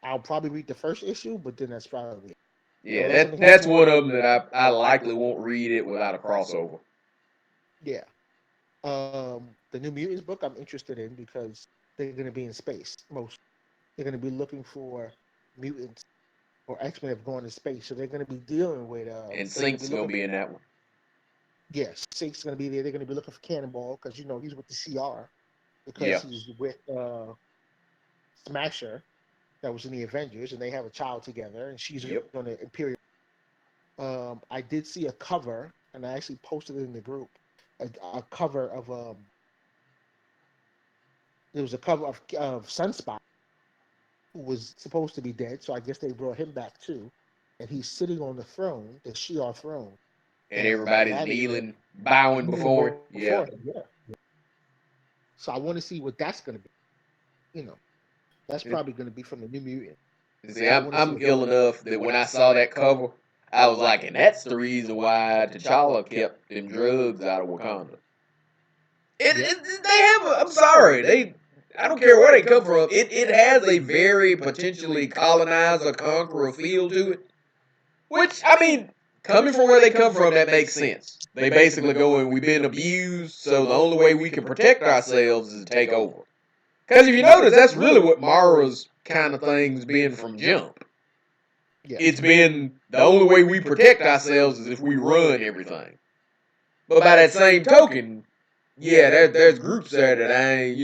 I'll probably read the first issue, but then that's probably it. Yeah, that's one of them that I likely won't read it without a crossover. Yeah. The New Mutants book I'm interested in because they're going to be in space. They're going to be looking for mutants or X-Men have gone to space, so they're going to be dealing with. And Sync's gonna be in that one. Yes, Sync's going to be there. They're going to be looking for Cannonball because he's with the CR because he's with Smasher that was in the Avengers, and they have a child together, and she's on the Imperial. I did see a cover, and I actually posted it in the group. A cover of there was a cover of Sunspot, who was supposed to be dead, so I guess they brought him back too, and he's sitting on the throne, the Shi'ar throne, and everybody's kneeling, bowing before him. Yeah. So I want to see what that's going to be. That's probably going to be from the New Mutant. See, I'm ill enough that when I saw that cover, I was like, and that's the reason why T'Challa kept them drugs out of Wakanda. They have. I'm sorry. I don't care where they come from. It has a very potentially colonizer, conqueror feel to it. Which, I mean, coming from where they come from, that makes sense. They basically go and we've been abused, so the only way we can protect ourselves is to take over. Because if you notice, that's really what Mara's kind of thing's been from jump. Yeah. It's been the only way we protect ourselves is if we run everything. But by that same token, yeah, there's groups there that I ain't,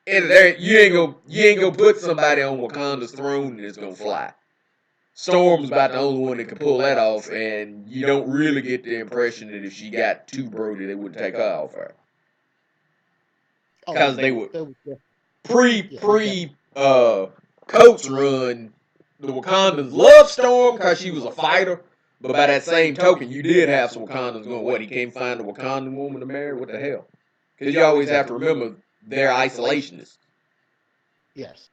and you ain't gonna put somebody on Wakanda's throne and it's gonna fly. Storm's about the only one that can pull that off, and you don't really get the impression that if she got too Brody, they wouldn't take her off her. Because they would pre Coates run, the Wakandans loved Storm because she was a fighter. But by that same token, you did have some Wakandans going, what, he can't find a Wakandan woman to marry? What the hell? Because you always have to remember they're isolationists. Yes.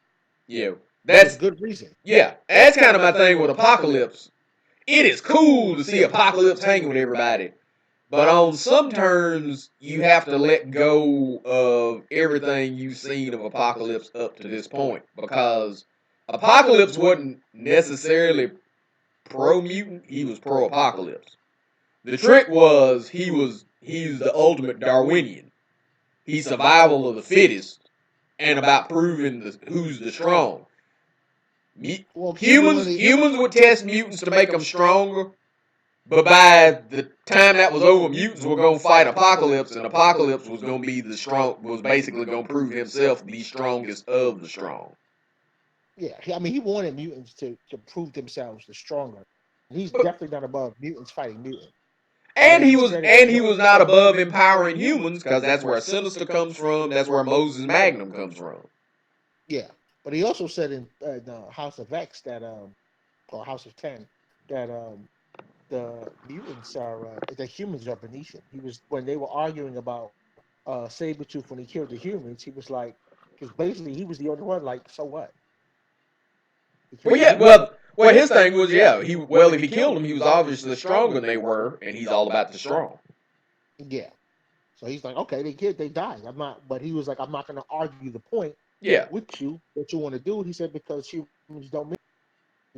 Yeah. That's a good reason. Yeah. That's kind of my thing with Apocalypse. It is cool to see Apocalypse hanging with everybody. But on some terms, you have to let go of everything you've seen of Apocalypse up to this point. Because Apocalypse wasn't necessarily pro-mutant, he was pro-apocalypse. The trick was he's the ultimate Darwinian. He's survival of the fittest and about proving who's the strong. Humans would test mutants to make them stronger, but by the time that was over, mutants were gonna fight Apocalypse, and Apocalypse was gonna be was basically gonna prove himself the strongest of the strong. Yeah, I mean, he wanted mutants to prove themselves the stronger. He's definitely not above mutants fighting mutants. And he was not above empowering humans, because that's where Sinister comes from. That's where Moses Magnum comes from. Yeah, but he also said in House of X that or House of 10 that the mutants are the humans are beneath him. He was when they were arguing about Sabretooth when he killed the humans. He was like, because basically he was the only one. Like, so what? Well, his thing was, if he killed them, he was obviously stronger than they were, and he's all about the strong. Yeah. So he's like, okay, they died. I'm not, but he was like, I'm not going to argue the point with you, what you want to do. He said, because humans don't mean.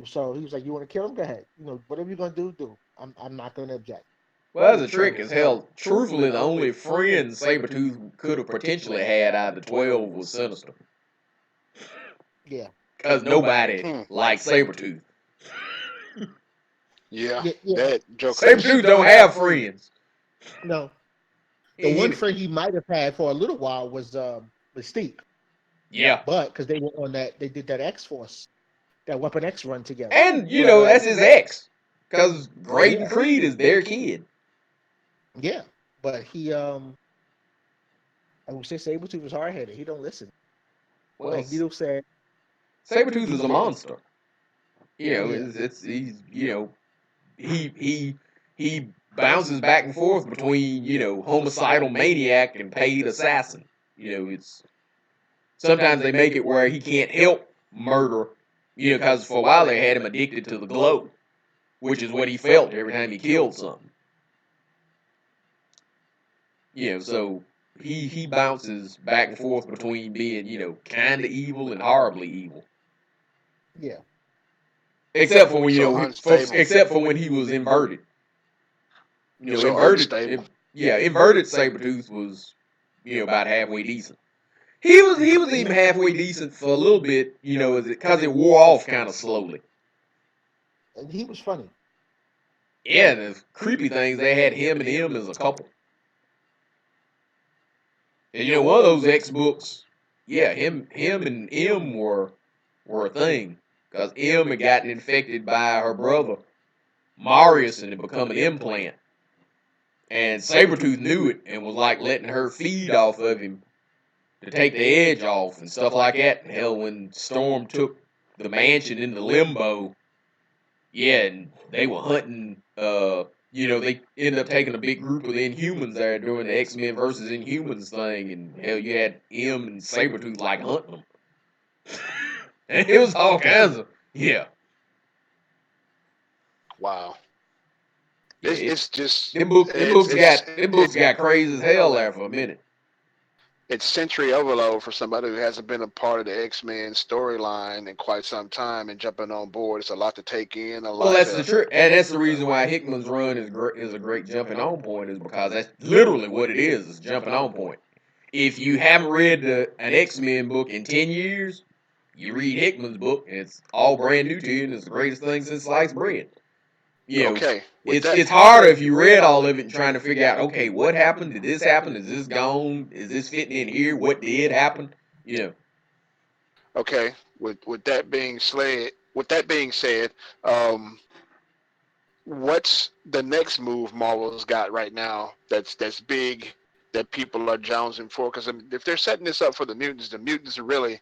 So he was like, you want to kill him? Go ahead. Whatever you're going to do. I'm not going to object. Well, that's a trick as hell. Truthfully, the only friend Sabretooth could have potentially had out of the 12 was Sinister. Yeah. Because nobody likes Sabretooth. That Joker. Sabretooth don't have friends. No. The one friend he might have had for a little while was Mystique. Yeah. But because they were on they did that X-Force, that Weapon X run together. And, that's his ex. Because Graydon Creed is their kid. Yeah. But he, I would say Sabretooth was hard-headed. He don't listen. Well, Like Nito said, Sabretooth is a monster. Yeah. He's he bounces back and forth between homicidal maniac and paid assassin. It's sometimes they make it where he can't help murder. Because for a while they had him addicted to the glow, which is what he felt every time he killed something. So he bounces back and forth between being kind of evil and horribly evil. yeah, Except for when So unstable. except for when he was inverted. So Inverted. unstable. Inverted Sabretooth was about halfway decent. He was even halfway decent for a little bit, because it wore off kind of slowly. and he was funny. Yeah, the creepy things they had him and him as a couple. And one of those X books, yeah, him and M were a thing, because M had gotten infected by her brother Marius and had become an implant. And Sabretooth knew it and was like letting her feed off of him to take the edge off and stuff like that. And hell, when Storm took the mansion into limbo, yeah, and they were hunting, they ended up taking a big group of the Inhumans there during the X-Men versus Inhumans thing, and hell, you had M and Sabretooth like hunting them. And it was all kinds of, yeah. Wow. Yeah, It's just them books got crazy as hell there for a minute. It's sensory overload for somebody who hasn't been a part of the X-Men storyline in quite some time, and jumping on board. It's a lot to take in. Well, that's the trick, and that's the reason why Hickman's run is a great jumping on point, is because that's literally what it is. It's jumping on point. If you haven't read an X-Men book in 10 years, you read Hickman's book, and it's all brand new to you, and it's the greatest thing since sliced bread. Okay. It's harder if you read all of it and trying to figure out, okay, what happened? Did this happen? Is this gone? Is this fitting in here? What did happen? Okay. With that being said, um, what's the next move Marvel's got right now that's big that people are jonesing for? Because if they're setting this up for the mutants are really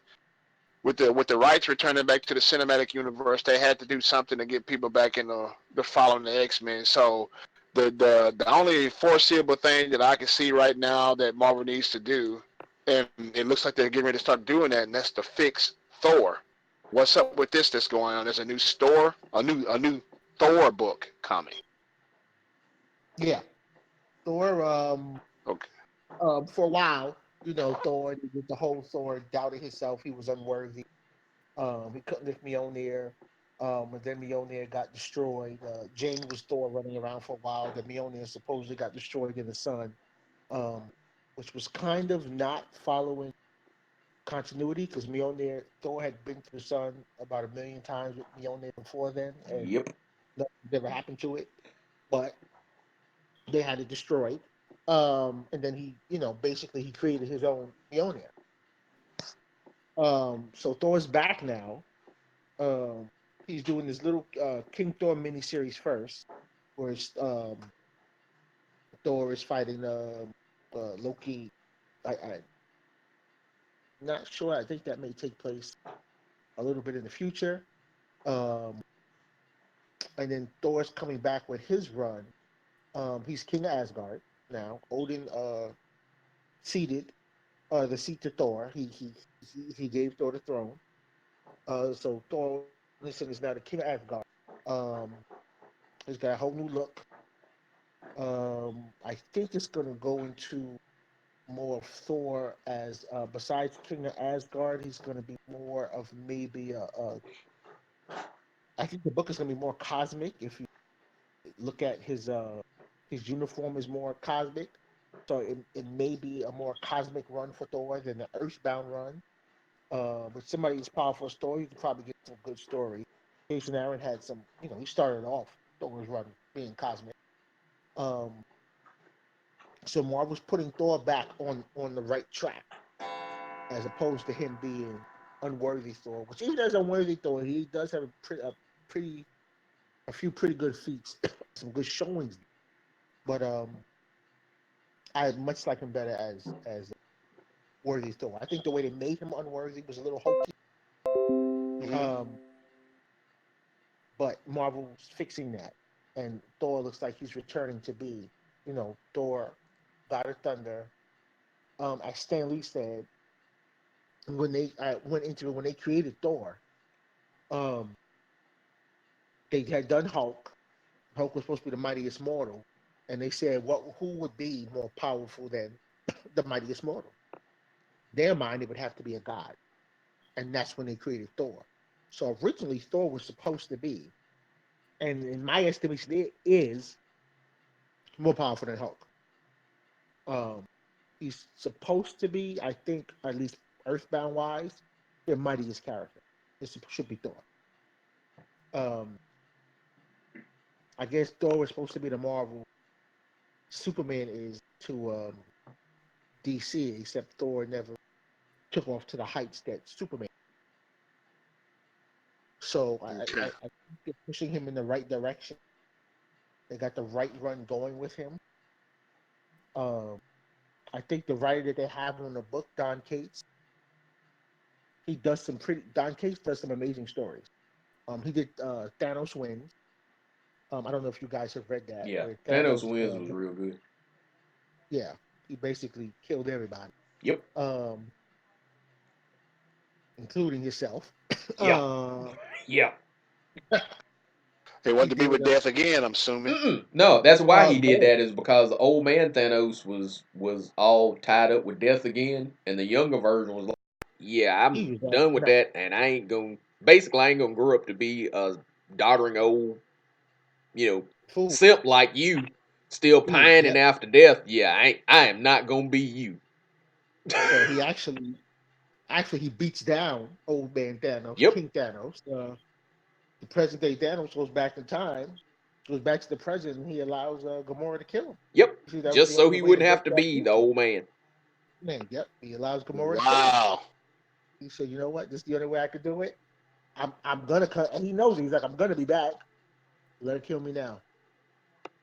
with the rights returning back to the cinematic universe, they had to do something to get people back in the following the X-Men. So the only foreseeable thing that I can see right now that Marvel needs to do, and it looks like they're getting ready to start doing that, and that's to fix Thor. What's up with this that's going on? There's a new Thor book coming. Yeah, Thor. Okay. For a while, Thor with the whole Thor doubted himself. He was unworthy. He couldn't lift Mjolnir. And then Mjolnir got destroyed. Jane was Thor running around for a while. The Mjolnir supposedly got destroyed in the sun, um, which was kind of not following continuity because Mjolnir, Thor had been to the sun about 1,000,000 times with Mjolnir before then, and Yep. nothing ever happened to it. But they had it destroyed. And then he, basically he created his own Mjolnir. So Thor's back now. Um, he's doing this little King Thor miniseries first, where Thor is fighting Loki. I'm not sure. I think that may take place a little bit in the future. Um, and then Thor's coming back with his run. He's King of Asgard now. Odin ceded the seat to Thor. He gave Thor the throne. So Thor, listen, is now the King of Asgard. Um, he's got a whole new look. I think it's going to go into more of Thor as besides King of Asgard, he's going to be more of maybe I think the book is going to be more cosmic. If you look at his uniform is more cosmic, so it may be a more cosmic run for Thor than the Earthbound run. But somebody as powerful as Thor, you can probably get some good story. Jason Aaron had some, he started off Thor's run being cosmic. Um, so Marvel's putting Thor back on the right track, as opposed to him being unworthy Thor. Which even as unworthy Thor, he does have pretty a few pretty good feats, some good showings. But I much like him better as worthy Thor. I think the way they made him unworthy was a little hokey. But Marvel's fixing that, and Thor looks like he's returning to be, Thor, God of Thunder. As Stan Lee said, when they when they created Thor, um, they had done Hulk. Hulk was supposed to be the mightiest mortal, and they said, who would be more powerful than the mightiest mortal? Their mind, it would have to be a god, and that's when they created Thor. So originally, Thor was supposed to be, and in my estimation, it is more powerful than Hulk. He's supposed to be, I think, at least Earthbound wise, the mightiest character. It should be Thor. I guess Thor was supposed to be the Marvel. Superman is to DC, except Thor never took off to the heights that Superman. So Okay. I think they're pushing him in the right direction. They got the right run going with him. I think the writer that they have on the book, Don Cates, Don Cates does some amazing stories. He did Thanos Wins. I don't know if you guys have read that. Yeah, Where Thanos Wins was real good. Yeah, he basically killed everybody. Yep. Including yourself. Yeah. Yeah. They wanted to be with death again, I'm assuming. No, that's why he did that, is because the old man Thanos was all tied up with death again, and the younger version was like, yeah, I'm done with that, and I ain't gonna grow up to be a doddering old, simp like you, still pining after death. Yeah, I am not gonna be you. So he actually he beats down old man Thanos, King Thanos. The present day Thanos goes back in time, goes back to the present, and he allows Gamora to kill him. Yep. Just so he wouldn't have to be the old man. Yep. He allows Gamora to kill him. Wow. He said, you know what? This is the only way I could do it. I'm gonna cut, and he knows it. He's like, I'm gonna be back. Let her kill me now.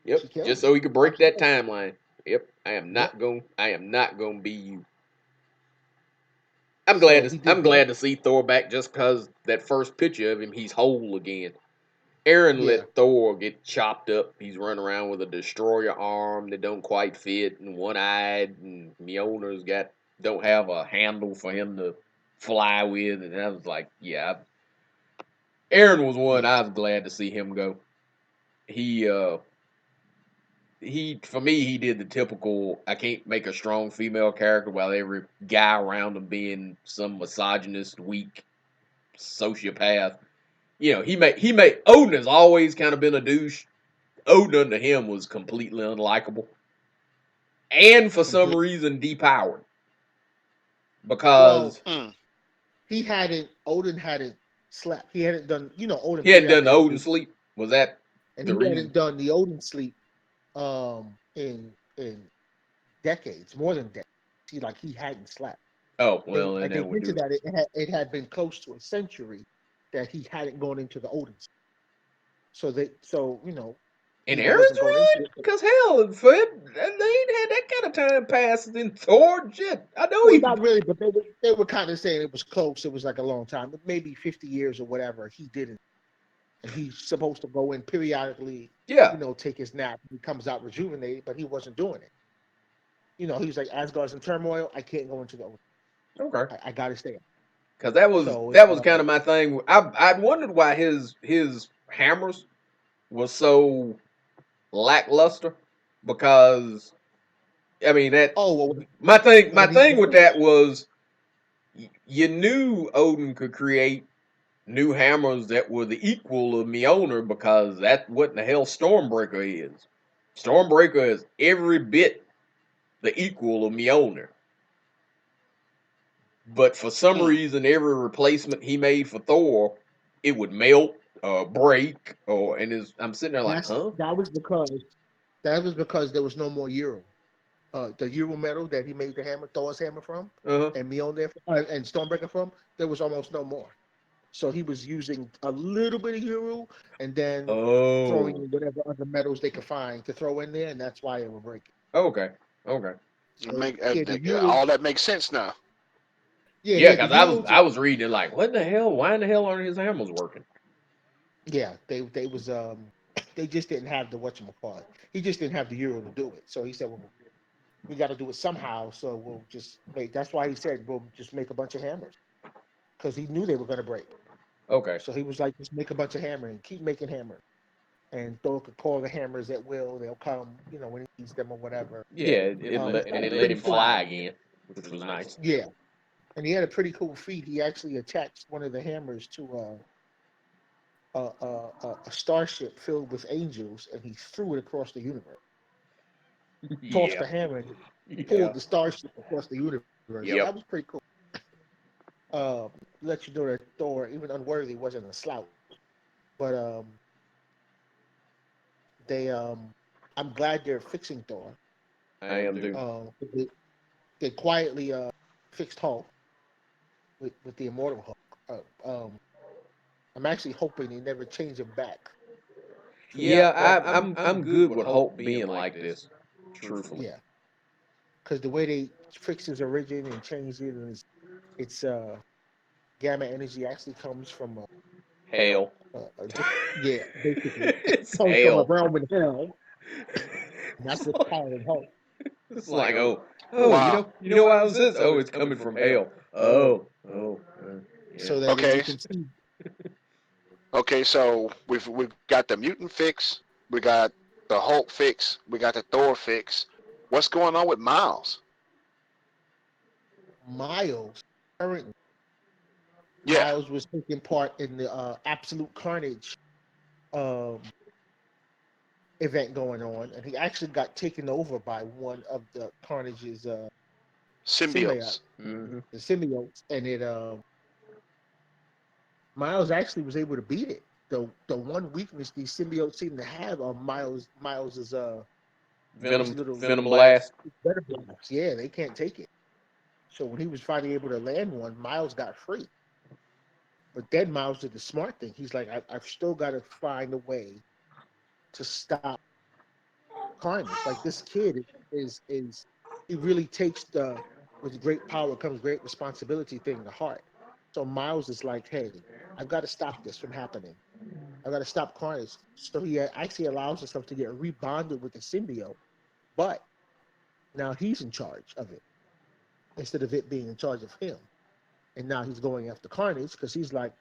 Yep. Just so he could break that timeline. Yep. I am not gonna be you. I'm glad to see Thor back, just because that first picture of him, he's whole again. Aaron let Thor get chopped up. He's running around with a destroyer arm that don't quite fit, and one-eyed, and Mjolnir's don't have a handle for him to fly with, and I was like, yeah. Aaron was one I was glad to see him go. For me, he did the typical, I can't make a strong female character while every guy around him being some misogynist, weak sociopath. He made Odin has always kind of been a douche. Odin under him was completely unlikable, and for some reason depowered, because Odin hadn't slept. He hadn't done, Odin. He hadn't done the Odin sleep. Was that and the reason? Hadn't done the Odin sleep in decades, more than decades. He hadn't slept. Oh well, and they hinted that it had been close to a century that he hadn't gone into the Odin sleep. And Aaron's right, because hell, for it, they ain't had that kind of time passed in Thor. Shit, I know he not really, but they were kind of saying it was close. It was like a long time, maybe 50 years or whatever. He didn't, and he's supposed to go in periodically. Yeah, take his nap. He comes out rejuvenated, but he wasn't doing it. He was like, Asgard's in turmoil. I can't go into the Odin. Okay, I got to stay. Because that was kind of my thing. I wondered why his hammers was so lackluster, because I mean my thing with that was, you knew Odin could create new hammers that were the equal of Mjolnir, because that's what the hell Stormbreaker is. Stormbreaker is every bit the equal of Mjolnir. But for some reason, every replacement he made for Thor, it would melt or break, I'm sitting there like, huh? That was because there was no more Euro. The Euro metal that he made the hammer, Thor's hammer from, and Mjolnir and Stormbreaker from, there was almost no more. So he was using a little bit of Euro and then throwing in whatever other metals they could find to throw in there, and that's why it would break. Okay. All that makes sense now. Yeah, the because heroes. I was reading like, what the hell? Why in the hell aren't his hammers working? Yeah, they was they just didn't have the whatchamacallit. He just didn't have the euro to do it. So he said, well, we got to do it somehow. So we'll just make. That's why he said we'll just make a bunch of hammers because he knew they were going to break. Okay. So he was like, just make a bunch of hammer and keep making hammer. And Thor could call the hammers at will. They'll come, when he needs them or whatever. Yeah, it let him fly again, which was nice. Yeah, and he had a pretty cool feat. He actually attached one of the hammers to a starship filled with angels, and he threw it across the universe. Tossed Yeah. the hammer and Yeah. pulled the starship across the universe. Yep. That was pretty cool. Let you know that Thor, even unworthy, wasn't a slouch. But they I'm glad they're fixing Thor. I am too. They quietly fixed Hulk with the Immortal Hulk. I'm actually hoping they never change him back. Yeah, I'm good with Hulk being like this. Truthfully. Yeah, because the way they fixed his origin and changed it, and it's gamma energy actually comes from Hell. yeah, basically It's comes from a hell. realm in hell. And that's It's what's like, powering Hulk. it's like Wow. you know why it was this? Oh, it's coming from hell. Yeah. So that you Okay. can see. Okay. So we've got the mutant fix. We got the Hulk fix. We got the Thor fix. What's going on with Miles? Miles currently Yeah. Miles was taking part in the Absolute Carnage um, event going on, and he actually got taken over by one of the Carnage's symbiote, Symbiotes. the symbiotes, and it Miles actually was able to beat it. The one weakness these symbiotes seem to have are Miles's these little Venom blast. better blasts. Yeah, they can't take it. So when he was finally able to land one, Miles got free. But then Miles did the smart thing. He's like, I've still got to find a way to stop Carnage. Like this kid is he really takes the with great power comes great responsibility thing to heart. So Miles is like, hey, I've got to stop this from happening. I've got to stop Carnage. So he actually allows himself to get rebonded with the symbiote, but now he's in charge of it instead of it being in charge of him. And now he's going after Carnage because he's like,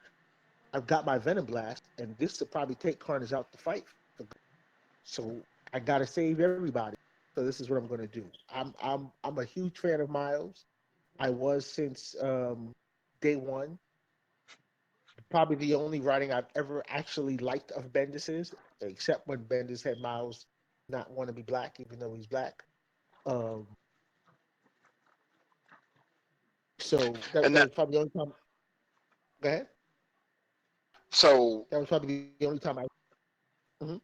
I've got my Venom Blast, and this will probably take Carnage out the fight. So I got to save everybody. So this is what I'm going to do. I'm a huge fan of Miles. I was since day one. Probably the only writing I've ever actually liked of Bendis's, except when Bendis had Miles not want to be black, even though he's black. Um, so that And that was probably the only time. Go ahead. so That was probably the only time I. Mhm.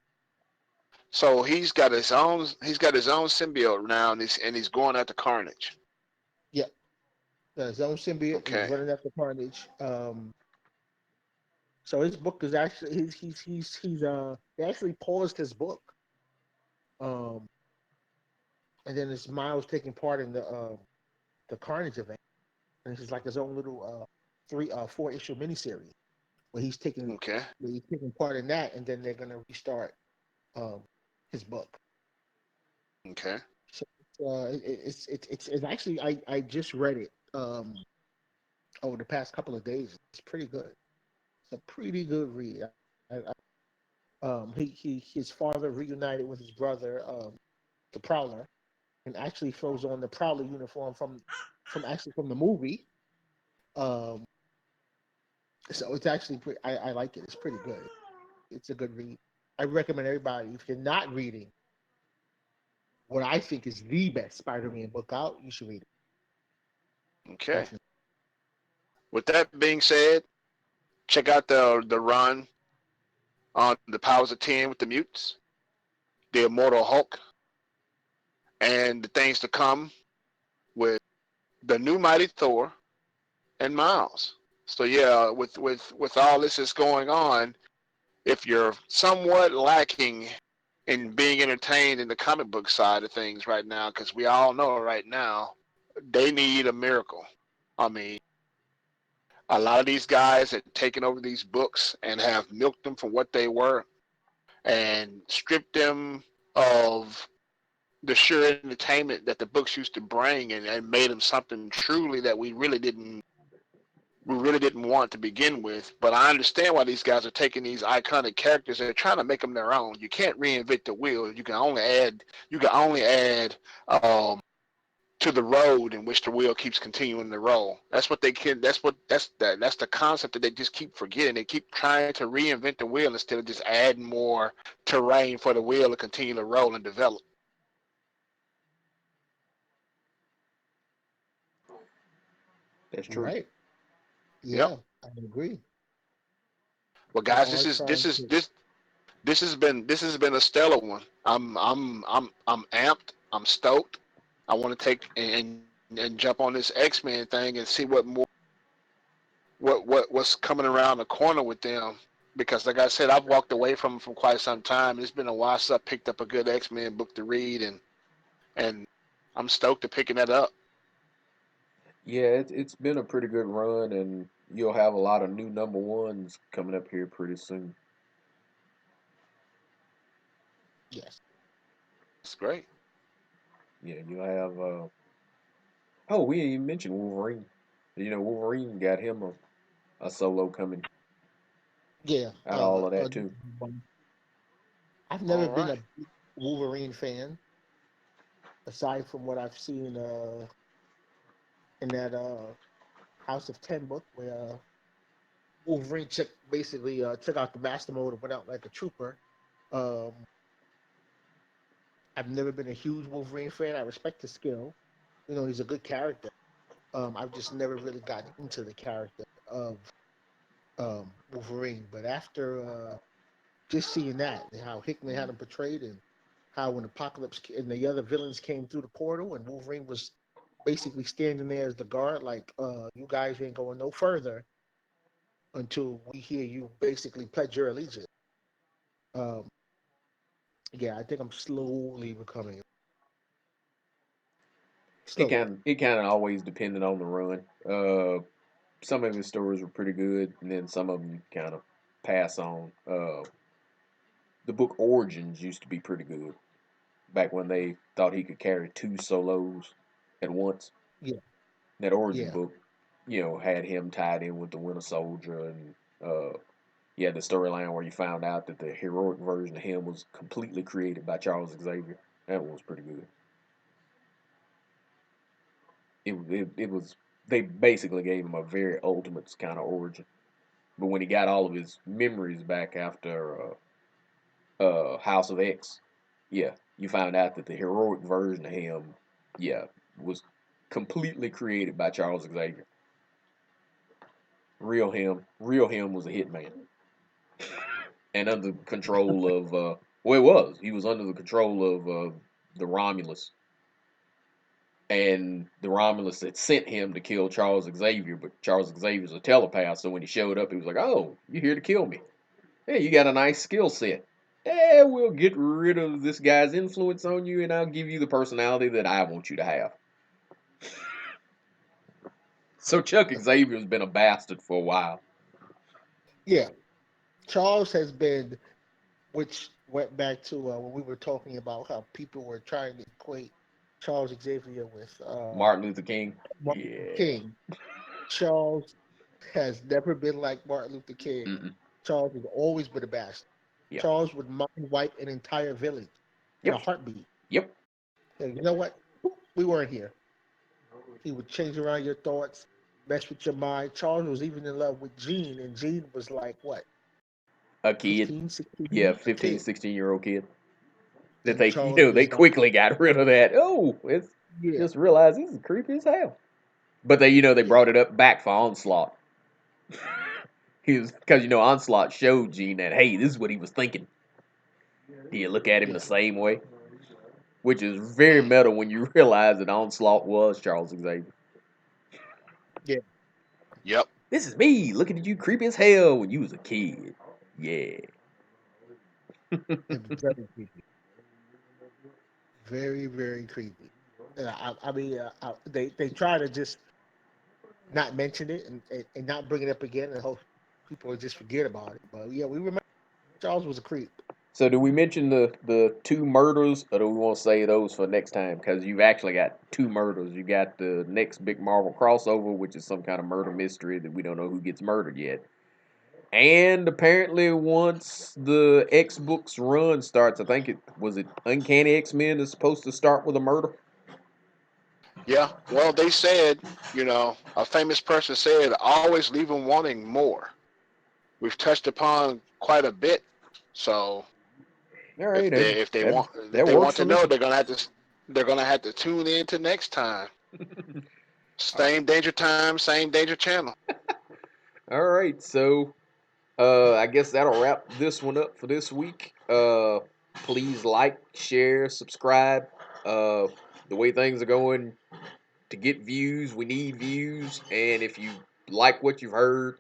so he's got his own symbiote now, and he's going after Carnage. Yeah, his own symbiote. He's Okay. running after Carnage. So his book is actually they actually paused his book. Um, and then it's Miles taking part in the Carnage event, and it's like his own little 4 issue miniseries where Okay. he's taking part in that, and then they're gonna restart um his book. Okay. So it's actually I just read it over the past couple of days. It's pretty good. It's a pretty good read. His father reunited with his brother, the Prowler, and actually throws on the Prowler uniform from the movie. Um, so it's actually I like it. It's pretty good. It's a good read. I recommend everybody if you're not reading what I think is the best Spider-Man book out, you should read it. Okay. Definitely. With that being said, check out the run on the Powers of 10 with the Mutants, the Immortal Hulk, and the things to come with the new Mighty Thor and Miles. So yeah, with all this is going on, if you're somewhat lacking in being entertained in the comic book side of things right now, because we all know right now they need a miracle. I mean, A lot of these guys had taken over these books and have milked them for what they were and stripped them of the sure entertainment that the books used to bring, and made them something truly that we really didn't want to begin with. But I understand why these guys are taking these iconic characters. They're trying to make them their own. You can't reinvent the wheel. You can only add to the road in which the wheel keeps continuing to roll. That's what they can. That's the concept that they just keep forgetting. They keep trying to reinvent the wheel instead of just adding more terrain for the wheel to continue to roll and develop. That's You're true. right. Yep. Yeah, I agree. Well, They guys, are trying to. this has been a stellar one. I'm amped. I'm stoked. I want to take and jump on this X-Men thing and see what's coming around the corner with them. Because like I said, I've walked away from them for quite some time. It's been a while since I picked up a good X-Men book to read, and I'm stoked to picking that up. Yeah, it's been a pretty good run, and you'll have a lot of new number ones coming up here pretty soon. Yes. It's great. Yeah, you'll have. Oh, we didn't even mention Wolverine. Wolverine got him a solo coming Yeah. out of all of that too. I've never All been right. a big Wolverine fan, aside from what I've seen in that House of Ten book, where Wolverine basically took out the Master Mode and went out like a trooper. Um, I've never been a huge Wolverine fan. I respect his skill. He's a good character. I've just never really got into the character of Wolverine. But after just seeing that and how Hickman had him portrayed, and how when Apocalypse and the other villains came through the portal and Wolverine was basically standing there as the guard, like, you guys ain't going no further until we hear you basically pledge your allegiance. Um, yeah, I think I'm slowly becoming slowly. It kind of always depended on the run. Some of his stories were pretty good, and then some of them you kind of pass on. The book Origins used to be pretty good back when they thought he could carry two solos at once. Yeah, That Origin yeah, book, had him tied in with the Winter Soldier, and you had the storyline where you found out that the heroic version of him was completely created by Charles Xavier. That one was pretty good. It was they basically gave him a very ultimate kind of origin. But when he got all of his memories back after House of X, yeah, you found out that the heroic version of him, yeah, was completely created by Charles Xavier. Real him was a hitman, and under the control of he was under the control of the Romulus, and the Romulus had sent him to kill Charles Xavier, but Charles Xavier's a telepath, so when he showed up, he was like, "Oh, you're here to kill me? Hey, you got a nice skill set. Yeah, we'll get rid of this guy's influence on you, and I'll give you the personality that I want you to have." So Chuck Xavier's been a bastard for a while. yeah. Charles has been, which went back to when we were talking about how people were trying to equate Charles Xavier with Martin Luther King. Martin Luther Yeah. King. Charles has never been like Martin Luther King. Mm-mm. Charles has always been a bastard. Yep. Charles would mind wipe an entire village in a Yep. heartbeat. Yep. And you know what? We weren't here. He would change around your thoughts, mess with your mind. Charles was even in love with Jean, and Jean was like, what, A kid. 15, 16? Yeah, A 15, kid. 16-year-old kid. That And they, Charles they was like, quickly got rid of that. Oh, it's yeah, just realized this is creepy as hell. But they yeah, brought it up back for Onslaught. He was because Onslaught showed Gene that hey, this is what he was thinking. Do you look at him the yeah, same way? Which is very Mm. meta when you realize that Onslaught was Charles Xavier. yeah. Yep. This is me looking at you creepy as hell when you was a kid. Yeah. It was very creepy. Very, very creepy. I mean, they try to just not mention it and not bring it up again, and hope people will just forget about it. But yeah, we remember Charles was a creep. So do we mention the two murders, or do we want to say those for next time? Because you've actually got two murders. You got the next big Marvel crossover, which is some kind of murder mystery that we don't know who gets murdered yet. And apparently, once the X books run starts, I think it Uncanny X-Men is supposed to start with a murder. Yeah. Well, they said, a famous person said, always leave them wanting more. We've touched upon quite a bit. So All right, if they want if that they works want for to me. know, they're gonna have to tune in to next time. Same danger time, same danger channel. All right, so I guess that'll wrap this one up for this week. Please like, share, subscribe. The way things are going, to get views, we need views. And if you like what you've heard,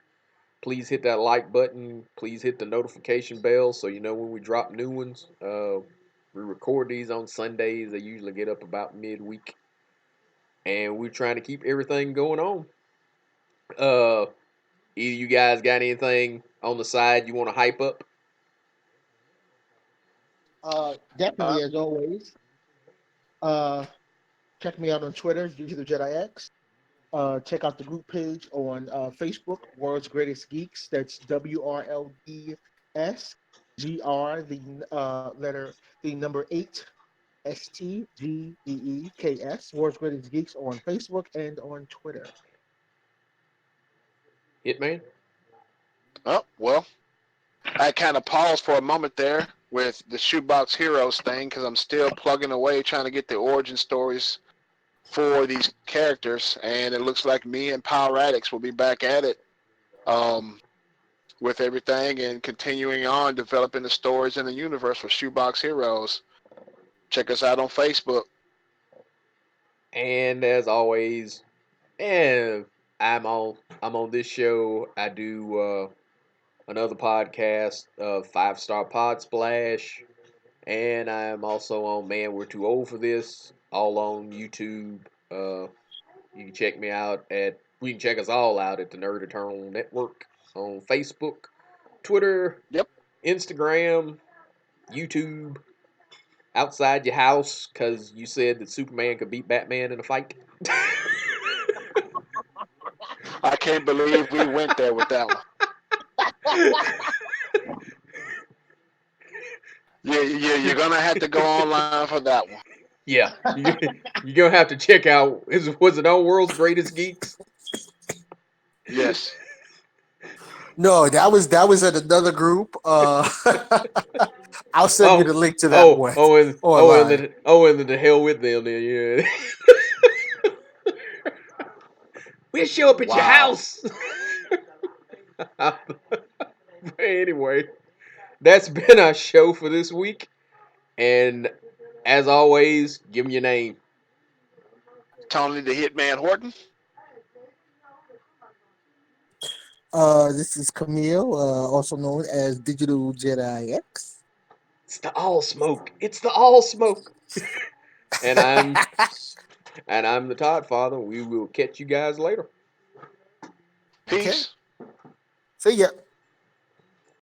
please hit that like button. Please hit the notification bell so you know when we drop new ones. We record these on Sundays. They usually get up about midweek, and we're trying to keep everything going on. Uh, Either you guys got anything on the side you want to hype up? Uh, Definitely, as always. Uh, check me out on Twitter, Digital Jedi X. Check out the group page on Facebook, World's Greatest Geeks. That's WRLDS the number 8, STGEEKS, World's Greatest Geeks on Facebook and on Twitter. Hitman? oh well, I kind of paused for a moment there with the Shoebox Heroes thing because I'm still plugging away trying to get the origin stories for these characters, and it looks like me and Power Addicts will be back at it. Um, with everything and continuing on developing the stories in the universe for Shoebox Heroes. Check us out on Facebook. And as always, and I'm on this show. I do another podcast, 5 Star Pod Splash, and I'm also on Man We're Too Old for This, all on YouTube. You can check me out at we can check us all out at the Nerd Eternal Network on Facebook, Twitter, Yep. Instagram, YouTube, outside your house because you said that Superman could beat Batman in a fight. I can't believe we went there with that one. You're gonna have to go online for that one. Yeah, you're gonna have to check out. Was it on World's Greatest Geeks? Yes. No, that was at another group. I'll send you Oh, the link to that one online. and the hell with them. Then yeah, we'll show up at your Wow. house. Anyway, that's been our show for this week. And as always, give me your name. Tony the Hitman Horton. This is Kamil, also known as Digital Jedi X. It's the all smoke. It's the all smoke. and I'm the Toddfather. We will catch you guys later. Okay. Peace. See ya.